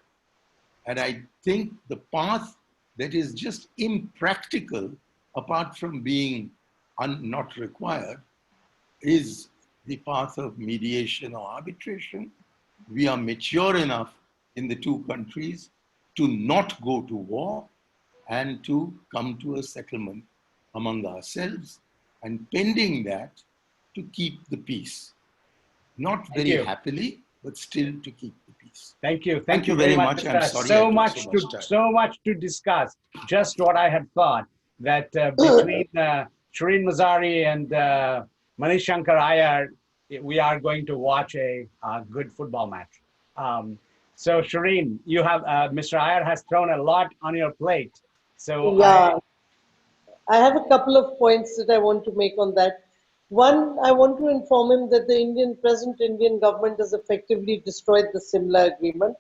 [SPEAKER 4] And I think the path that is just impractical, apart from being not required, is the path of mediation or arbitration. We are mature enough in the two countries to not go to war and to come to a settlement among ourselves, and pending that, to keep the peace. Not very happily, but still to keep the peace.
[SPEAKER 2] Thank you.
[SPEAKER 4] Thank you very much. I'm sorry
[SPEAKER 2] so much to discuss. Just what I had thought, that between Shireen Mazari and Manish Shankar Aiyar, we are going to watch a good football match. So Shireen, you have Mr. Aiyar has thrown a lot on your plate. So
[SPEAKER 1] Yeah, I have a couple of points that I want to make on that. One, I want to inform him that the present Indian government has effectively destroyed the Simla Agreement,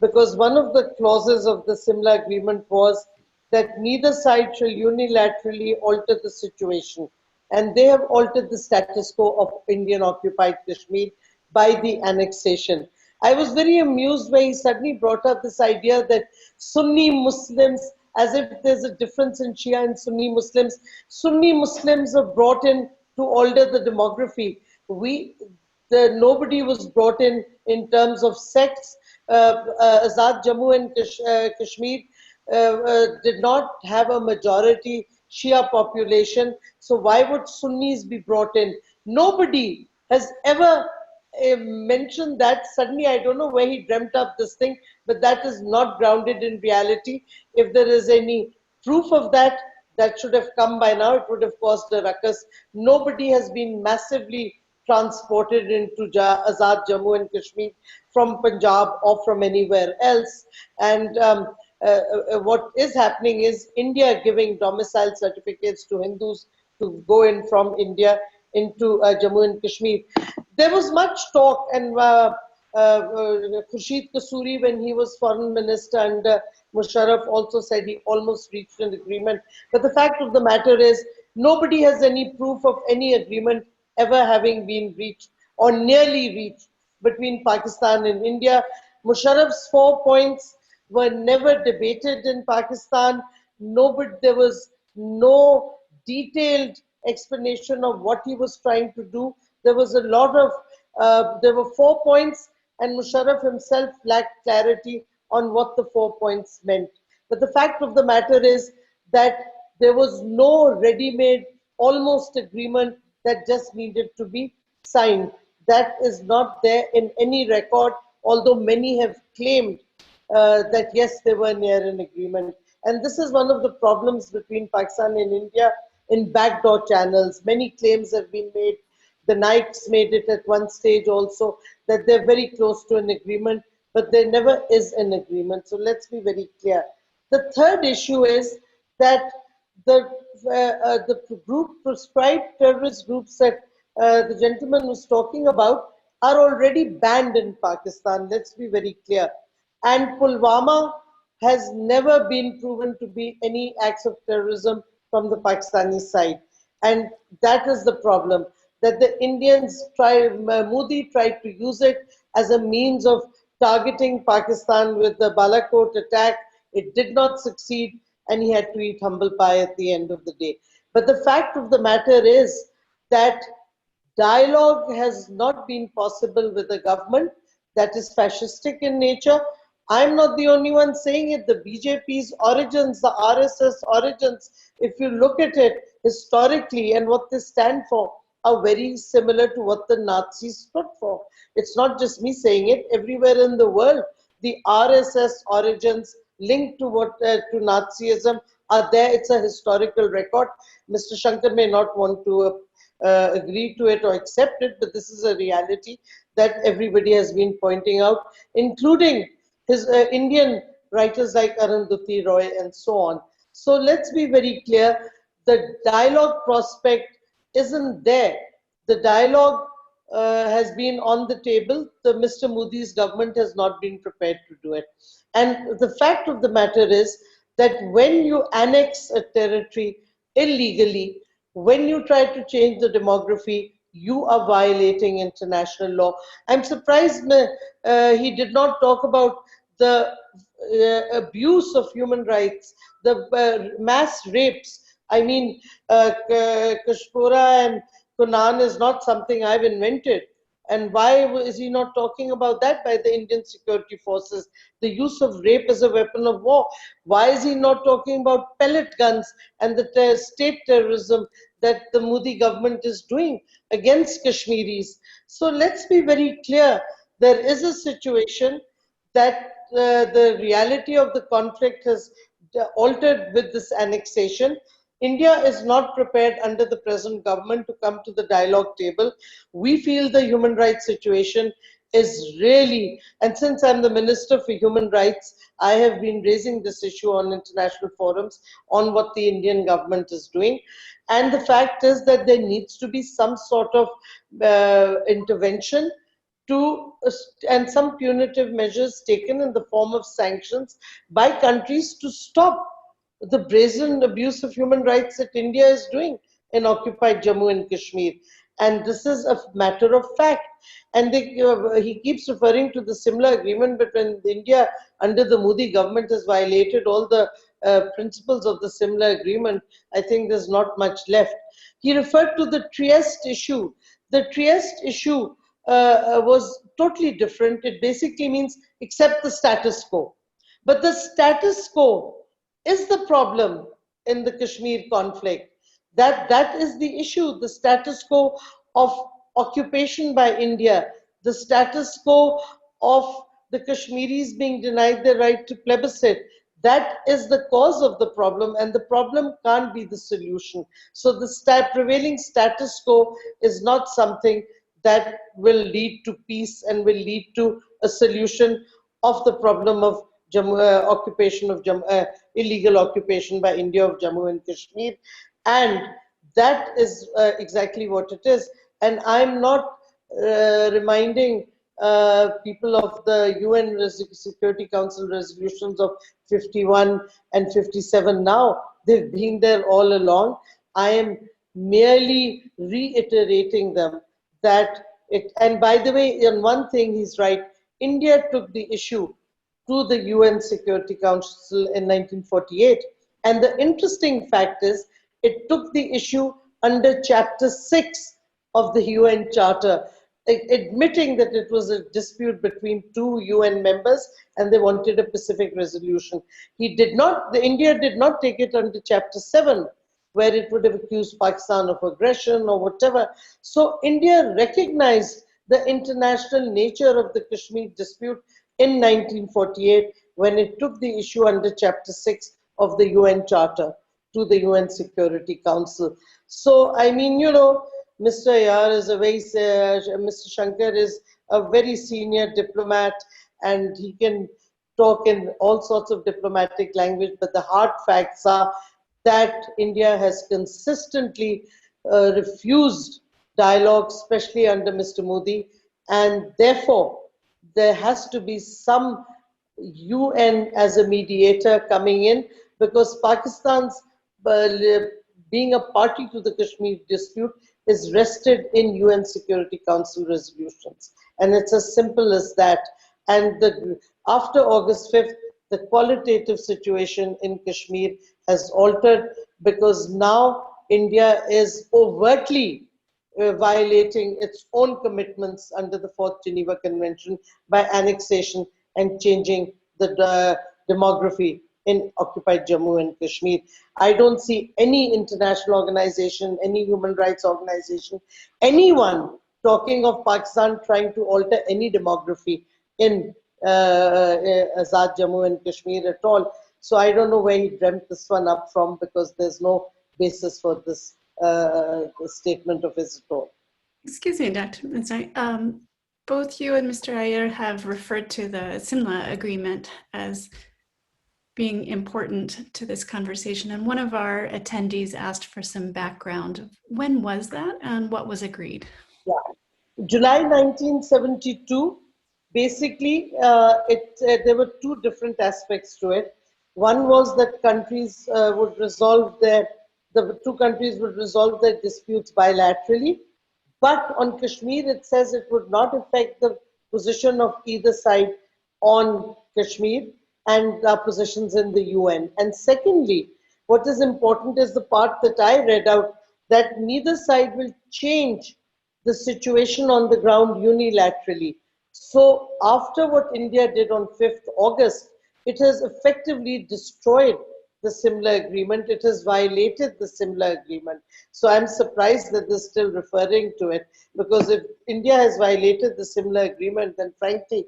[SPEAKER 1] because one of the clauses of the Simla Agreement was that neither side shall unilaterally alter the situation. And they have altered the status quo of Indian occupied Kashmir by the annexation. I was very amused when he suddenly brought up this idea that Sunni Muslims, as if there's a difference in Shia and Sunni Muslims. Sunni Muslims are brought in to alter the demography. Nobody was brought in terms of sects. Azad Jammu and Kashmir did not have a majority Shia population. So why would Sunnis be brought in? Nobody has ever mentioned that. Suddenly, I don't know where he dreamt up this thing, but that is not grounded in reality. If there is any proof of that, that should have come by now. It would have caused a ruckus. Nobody has been massively transported into Azad Jammu and Kashmir from Punjab or from anywhere else. And what is happening is India giving domicile certificates to Hindus to go in from India into Jammu and Kashmir. There was much talk, and Khurshid Kasuri, when he was foreign minister, and Musharraf also said he almost reached an agreement. But the fact of the matter is, nobody has any proof of any agreement ever having been reached or nearly reached between Pakistan and India. Musharraf's 4 points were never debated in Pakistan. There was no detailed explanation of what he was trying to do. There was a lot of, there were 4 points, and Musharraf himself lacked clarity on what the 4 points meant. But the fact of the matter is that there was no ready-made almost agreement that just needed to be signed. That is not there in any record, although many have claimed that yes, they were near an agreement. And this is one of the problems between Pakistan and India in backdoor channels. Many claims have been made. The Knights made it at one stage also, that they're very close to an agreement, but there never is an agreement. So let's be very clear. The third issue is that the group prescribed terrorist groups that the gentleman was talking about are already banned in Pakistan. Let's be very clear. And Pulwama has never been proven to be any acts of terrorism from the Pakistani side. And that is the problem, that the Indians Modi tried to use it as a means of targeting Pakistan with the Balakot attack. It did not succeed, and he had to eat humble pie at the end of the day. But the fact of the matter is that dialogue has not been possible with a government that is fascistic in nature. I'm not the only one saying it. The BJP's origins, the RSS origins, if you look at it historically and what they stand for, are very similar to what the Nazis stood for. It's not just me saying it. Everywhere in the world, the RSS origins linked to to Nazism are there. It's a historical record. Mr. Shankar may not want to agree to it or accept it, but this is a reality that everybody has been pointing out, including his Indian writers like Arundhati Roy and so on. So let's be very clear, the dialogue prospect isn't there. The dialogue has been on the table. The Mr. Modi's government has not been prepared to do it. And the fact of the matter is that when you annex a territory illegally, when you try to change the demography, you are violating international law. I'm surprised he did not talk about the abuse of human rights, the mass rapes. I mean, Kashmira and Kunan is not something I've invented. And why is he not talking about that by the Indian security forces? The use of rape as a weapon of war. Why is he not talking about pellet guns and the state terrorism that the Modi government is doing against Kashmiris? So let's be very clear. There is a situation that the reality of the conflict has altered with this annexation. India is not prepared under the present government to come to the dialogue table. We feel the human rights situation is really, and since I'm the Minister for Human Rights, I have been raising this issue on international forums on what the Indian government is doing. And the fact is that there needs to be some sort of intervention and some punitive measures taken in the form of sanctions by countries to stop the brazen abuse of human rights that India is doing in occupied Jammu and Kashmir. And this is a matter of fact. And he keeps referring to the similar agreement between India under the Modi government has violated all the principles of the similar agreement. I think there's not much left. He referred to the Trieste issue. The Trieste issue was totally different. It basically means accept the status quo. But the status quo is the problem in the Kashmir conflict. That is the issue, the status quo of occupation by India, the status quo of the Kashmiris being denied their right to plebiscite. That is the cause of the problem, and the problem can't be the solution. So the prevailing status quo is not something that will lead to peace and will lead to a solution of the problem of occupation of illegal occupation by India of Jammu and Kashmir. And that is exactly what it is. And I'm not reminding people of the UN Security Council resolutions of 51 and 57 now. They've been there all along. I am merely reiterating them that and by the way, in one thing he's right, India took the issue to the UN Security Council in 1948. And the interesting fact is, it took the issue under Chapter 6 of the UN Charter, admitting that it was a dispute between two UN members and they wanted a Pacific resolution. India did not take it under Chapter 7, where it would have accused Pakistan of aggression or whatever. So India recognized the international nature of the Kashmir dispute in 1948 when it took the issue under Chapter 6 of the UN Charter to the UN Security Council. So, I mean, you know, Mr. Aiyar is Mr. Shankar is a very senior diplomat, and he can talk in all sorts of diplomatic language, but the hard facts are that India has consistently refused dialogue, especially under Mr. Modi, and therefore there has to be some UN as a mediator coming in, because Pakistan's being a party to the Kashmir dispute is rested in UN Security Council resolutions. And it's as simple as that. And after August 5th, the qualitative situation in Kashmir has altered, because now India is overtly violating its own commitments under the Fourth Geneva Convention by annexation and changing the demography in occupied Jammu and Kashmir. I don't see any international organization, any human rights organization, anyone talking of Pakistan trying to alter any demography in Azad Jammu and Kashmir at all. So I don't know where he dreamt this one up from, because there's no basis for this statement of his at all.
[SPEAKER 3] Excuse me, Dr. Mazari. Both you and Mr. Aiyar have referred to the Simla Agreement as being important to this conversation. And one of our attendees asked for some background. When was that and what was agreed?
[SPEAKER 1] Yeah. July 1972, basically, there were two different aspects to it. One was that countries would resolve the two countries would resolve their disputes bilaterally. But on Kashmir, it says it would not affect the position of either side on Kashmir and our positions in the UN. And secondly, what is important is the part that I read out, that neither side will change the situation on the ground unilaterally. So after what India did on 5th August, it has effectively destroyed the Simla Agreement. It has violated the Simla Agreement. So I'm surprised that they're still referring to it, because if India has violated the Simla Agreement, then frankly,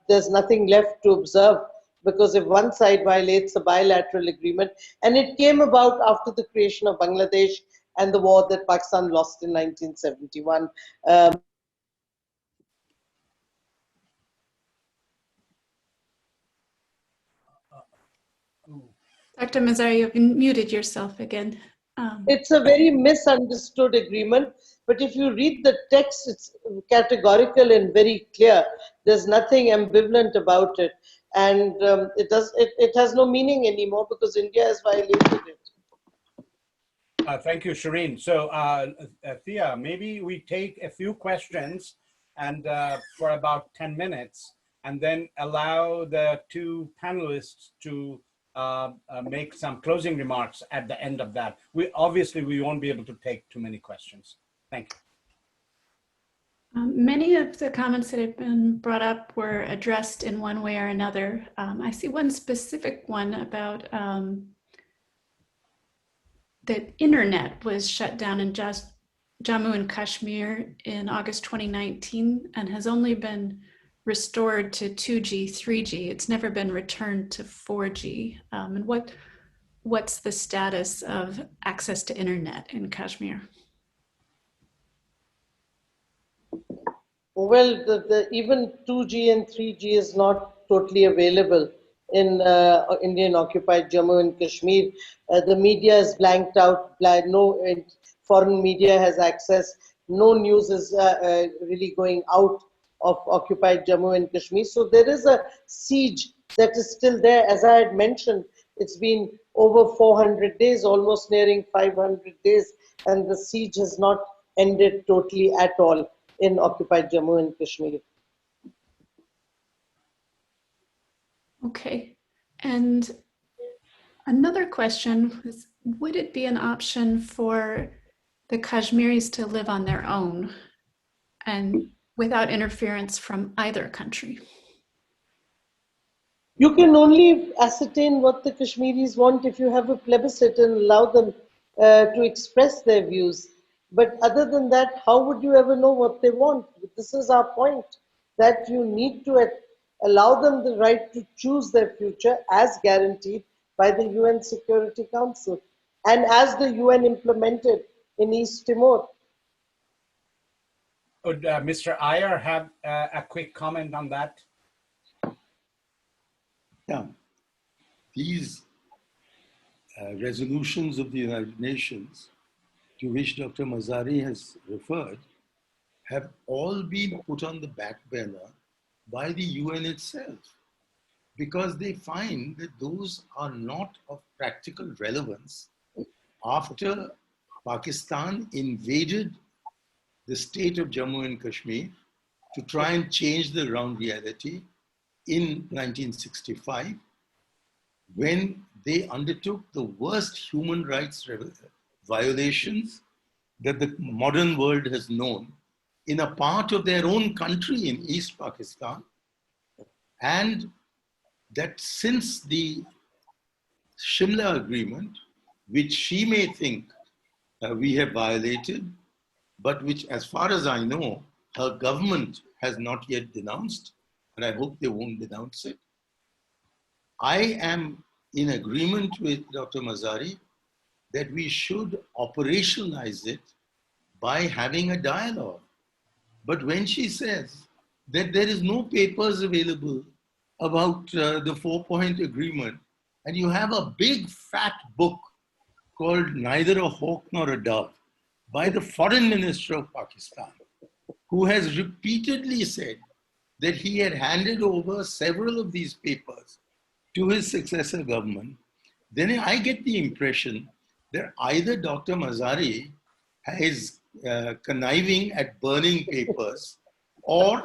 [SPEAKER 1] there's nothing left to observe, because if one side violates a bilateral agreement, and it came about after the creation of Bangladesh and the war that Pakistan lost in 1971.
[SPEAKER 3] Dr. Mazari, you've muted yourself again.
[SPEAKER 1] It's a very misunderstood agreement, but if you read the text, it's categorical and very clear. There's nothing ambivalent about it, and it has no meaning anymore, because India has violated it.
[SPEAKER 2] Thank you, Shireen. So, Thea, maybe we take a few questions and for about 10 minutes, and then allow the two panelists to make some closing remarks at the end of that. We won't be able to take too many questions. Thank you.
[SPEAKER 3] Many of the comments that have been brought up were addressed in one way or another. I see one specific one about the internet was shut down in Jammu and Kashmir in August 2019 and has only been restored to 2G, 3G. It's never been returned to 4G. And what's the status of access to internet in Kashmir?
[SPEAKER 1] Well, even 2G and 3G is not totally available in Indian occupied Jammu and Kashmir. The media is blanked out. No foreign media has access. No news is really going out of occupied Jammu and Kashmir. So there is a siege that is still there. As I had mentioned, it's been over 400 days, almost nearing 500 days, and the siege has not ended totally at all in occupied Jammu and Kashmir.
[SPEAKER 3] Okay. And another question was, would it be an option for the Kashmiris to live on their own and without interference from either country?
[SPEAKER 1] You can only ascertain what the Kashmiris want if you have a plebiscite and allow them to express their views. But other than that, how would you ever know what they want? This is our point, that you need to allow them the right to choose their future as guaranteed by the UN Security Council and as the UN implemented in East Timor.
[SPEAKER 2] Would Mr. Aiyar have a quick comment on that?
[SPEAKER 4] Yeah, these resolutions of the United Nations to which Dr. Mazari has referred have all been put on the back burner by the UN itself because they find that those are not of practical relevance after Pakistan invaded the state of Jammu and Kashmir to try and change the ground reality in 1965 when they undertook the worst human rights violations that the modern world has known in a part of their own country in East Pakistan, and that since the Shimla Agreement, which she may think we have violated, but which, as far as I know, her government has not yet denounced, and I hope they won't denounce it. I am in agreement with Dr. Mazari that we should operationalize it by having a dialogue. But when she says that there is no papers available about the 4-point agreement, and you have a big fat book called Neither a Hawk Nor a Dove by the foreign minister of Pakistan, who has repeatedly said that he had handed over several of these papers to his successor government, then I get the impression that either Dr. Mazari is conniving at burning papers, or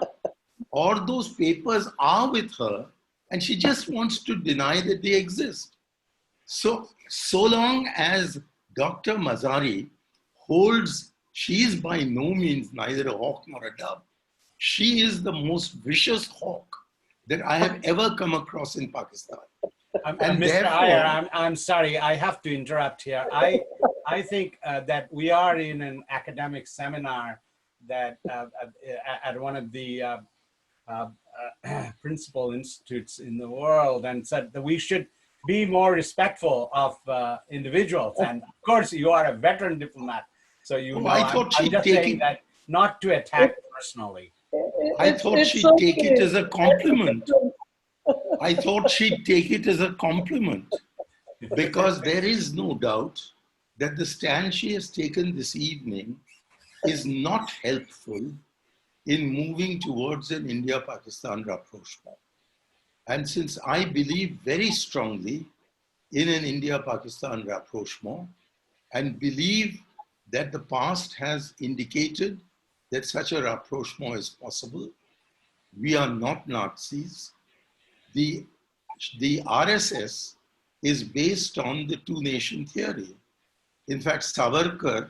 [SPEAKER 4] those papers are with her and she just wants to deny that they exist. So long as Dr. Mazari holds, she is by no means neither a hawk nor a dove. She is the most vicious hawk that I have ever come across in Pakistan.
[SPEAKER 2] And Mr. Aiyar, I'm sorry, I have to interrupt here. I think that we are in an academic seminar that at one of the principal institutes in the world, and said that we should be more respectful of individuals. And of course, you are a veteran diplomat, so you know. I'm just saying that not to attack personally.
[SPEAKER 4] I thought she'd take it as a compliment. I thought she'd take it as a compliment, because there is no doubt that the stand she has taken this evening is not helpful in moving towards an India-Pakistan rapprochement. And since I believe very strongly in an India-Pakistan rapprochement and believe that the past has indicated that such a rapprochement is possible, we are not Nazis. The RSS is based on the two-nation theory. In fact, Savarkar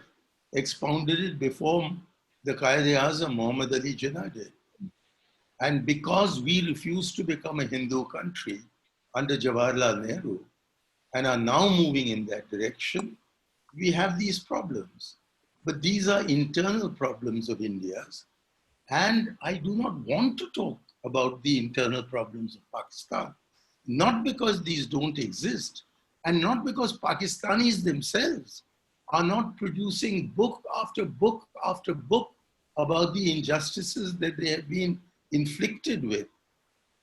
[SPEAKER 4] expounded it before the Quaid-e-Azam Muhammad Ali Jinnah did. And because we refused to become a Hindu country under Jawaharlal Nehru and are now moving in that direction, we have these problems. But these are internal problems of India's. And I do not want to talk about the internal problems of Pakistan, not because these don't exist, and not because Pakistanis themselves are not producing book after book after book about the injustices that they have been inflicted with.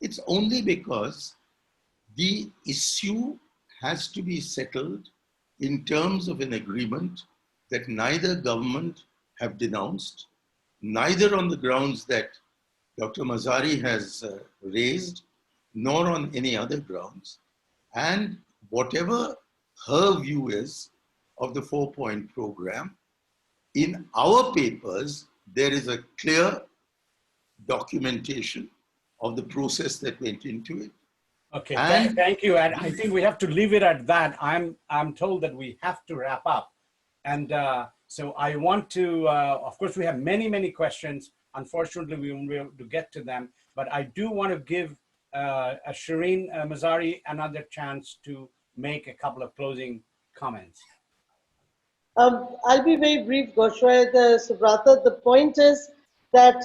[SPEAKER 4] It's only because the issue has to be settled in terms of an agreement that neither government have denounced, neither on the grounds that Dr. Mazari has raised, nor on any other grounds. And whatever her view is of the 4-point program, in our papers, there is a clear documentation of the process that went into it.
[SPEAKER 2] Okay, thank you. And I think we have to leave it at that. I'm told that we have to wrap up. And so I want to, of course, we have many, many questions. Unfortunately, we won't be able to get to them. But I do want to give Shireen Mazari another chance to make a couple of closing comments.
[SPEAKER 1] I'll be very brief, Goshwai, Subrata. The point is that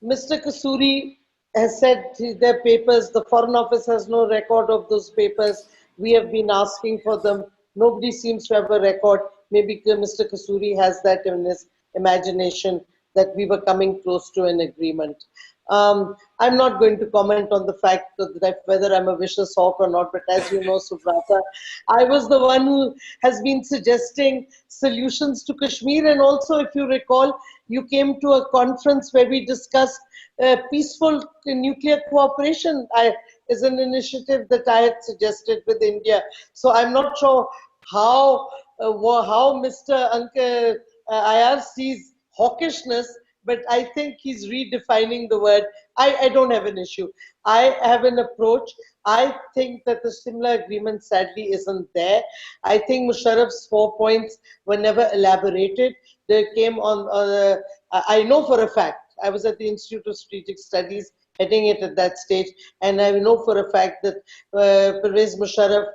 [SPEAKER 1] Mr. Kasuri has said their papers, the Foreign Office has no record of those papers. We have been asking for them. Nobody seems to have a record. Maybe Mr. Kasuri has that in his imagination. that we were coming close to an agreement. I'm not going to comment on the fact that whether I'm a vicious hawk or not, but as you know, Subrata, I was the one who has been suggesting solutions to Kashmir. And also, if you recall, you came to a conference where we discussed peaceful nuclear cooperation is an initiative that I had suggested with India. So I'm not sure how Mr. Aiyar sees hawkishness, but I think he's redefining the word. I don't have an issue. I have an approach. I think that the Simla agreement sadly isn't there. I think Musharraf's 4 points were never elaborated. They came on, I know for a fact, I was at the Institute of Strategic Studies heading it at that stage, and I know for a fact that Pervez Musharraf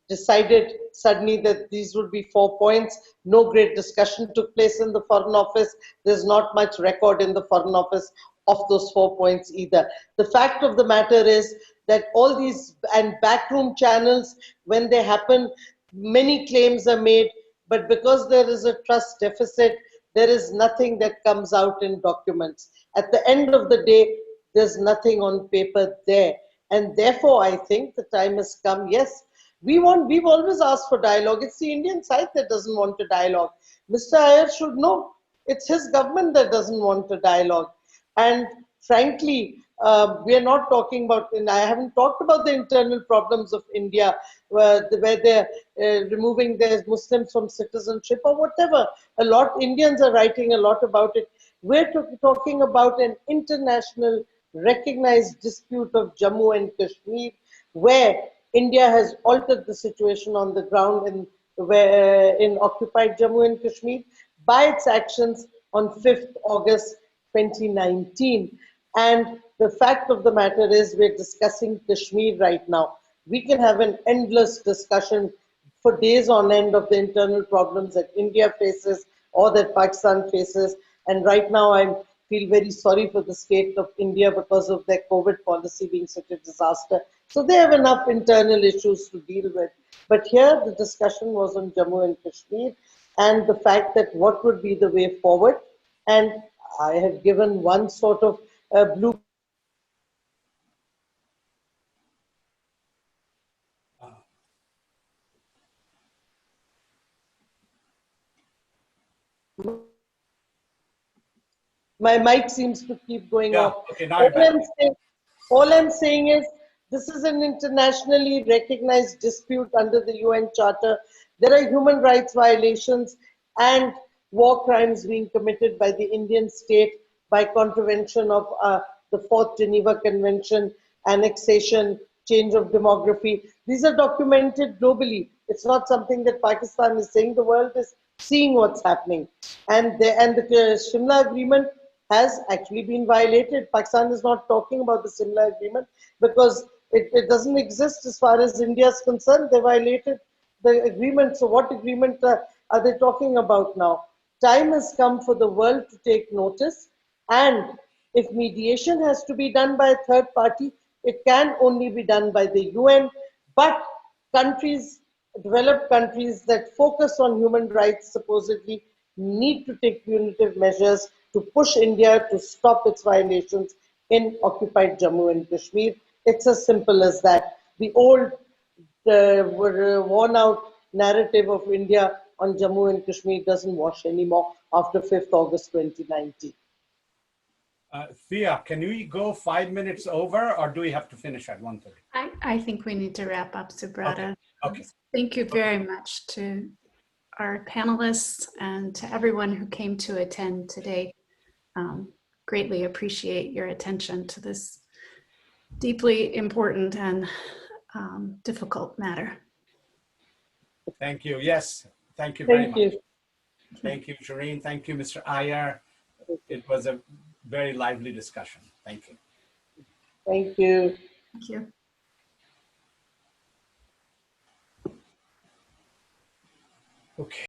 [SPEAKER 1] decided suddenly that these would be 4 points. No great discussion took place in the Foreign Office. There's not much record in the Foreign Office of those 4 points either. The fact of the matter is that all these and backroom channels, when they happen, many claims are made, but because there is a trust deficit, there is nothing that comes out in documents. At the end of the day, there's nothing on paper there. And therefore, I think the time has come. Yes, we've always asked for dialogue. It's the Indian side that doesn't want a dialogue. Mr. Aiyar should know it's his government that doesn't want a dialogue. And frankly, we are not talking about, and I haven't talked about the internal problems of India, where they're removing their Muslims from citizenship or whatever. Indians are writing a lot about it. We're talking about an international recognized dispute of Jammu and Kashmir, where India has altered the situation on the ground in occupied Jammu and Kashmir by its actions on 5th August 2019. And the fact of the matter is, we're discussing Kashmir right now. We can have an endless discussion for days on end of the internal problems that India faces or that Pakistan faces. And right now, I feel very sorry for the state of India because of their COVID policy being such a disaster. So they have enough internal issues to deal with. But here, the discussion was on Jammu and Kashmir and the fact that what would be the way forward. And I have given one sort of blue. My mic seems to keep going
[SPEAKER 2] Yeah,
[SPEAKER 1] off.
[SPEAKER 2] okay, now
[SPEAKER 1] All
[SPEAKER 2] you're back.
[SPEAKER 1] I'm saying, all I'm saying is this is an internationally recognized dispute under the UN Charter. There are human rights violations and war crimes being committed by the Indian state by contravention of the Fourth Geneva Convention, annexation, change of demography. These are documented globally. It's not something that Pakistan is saying. The world is seeing what's happening. And the Shimla Agreement has actually been violated. Pakistan is not talking about the Shimla Agreement because it doesn't exist as far as India is concerned. They violated the agreement. So what agreement are they talking about now? Time has come for the world to take notice, and if mediation has to be done by a third party, it can only be done by the UN. But countries, developed countries that focus on human rights supposedly need to take punitive measures to push India to stop its violations in occupied Jammu and Kashmir. It's as simple as that. The old, worn out narrative of India on Jammu and Kashmir doesn't wash anymore after 5th August 2019.
[SPEAKER 2] Thea, can we go 5 minutes over, or do we have to finish at 1:30?
[SPEAKER 3] I think we need to wrap up, Subrata.
[SPEAKER 2] Okay.
[SPEAKER 3] Thank you very much to our panelists and to everyone who came to attend today. Greatly appreciate your attention to this deeply important and difficult matter.
[SPEAKER 2] Thank you. Yes, thank you very
[SPEAKER 1] Thank
[SPEAKER 2] much.
[SPEAKER 1] you.
[SPEAKER 2] Thank you, Shireen. Thank you, Mr. Aiyar. It was a very lively discussion. Thank you.
[SPEAKER 1] Thank you.
[SPEAKER 3] Thank you.
[SPEAKER 2] Okay.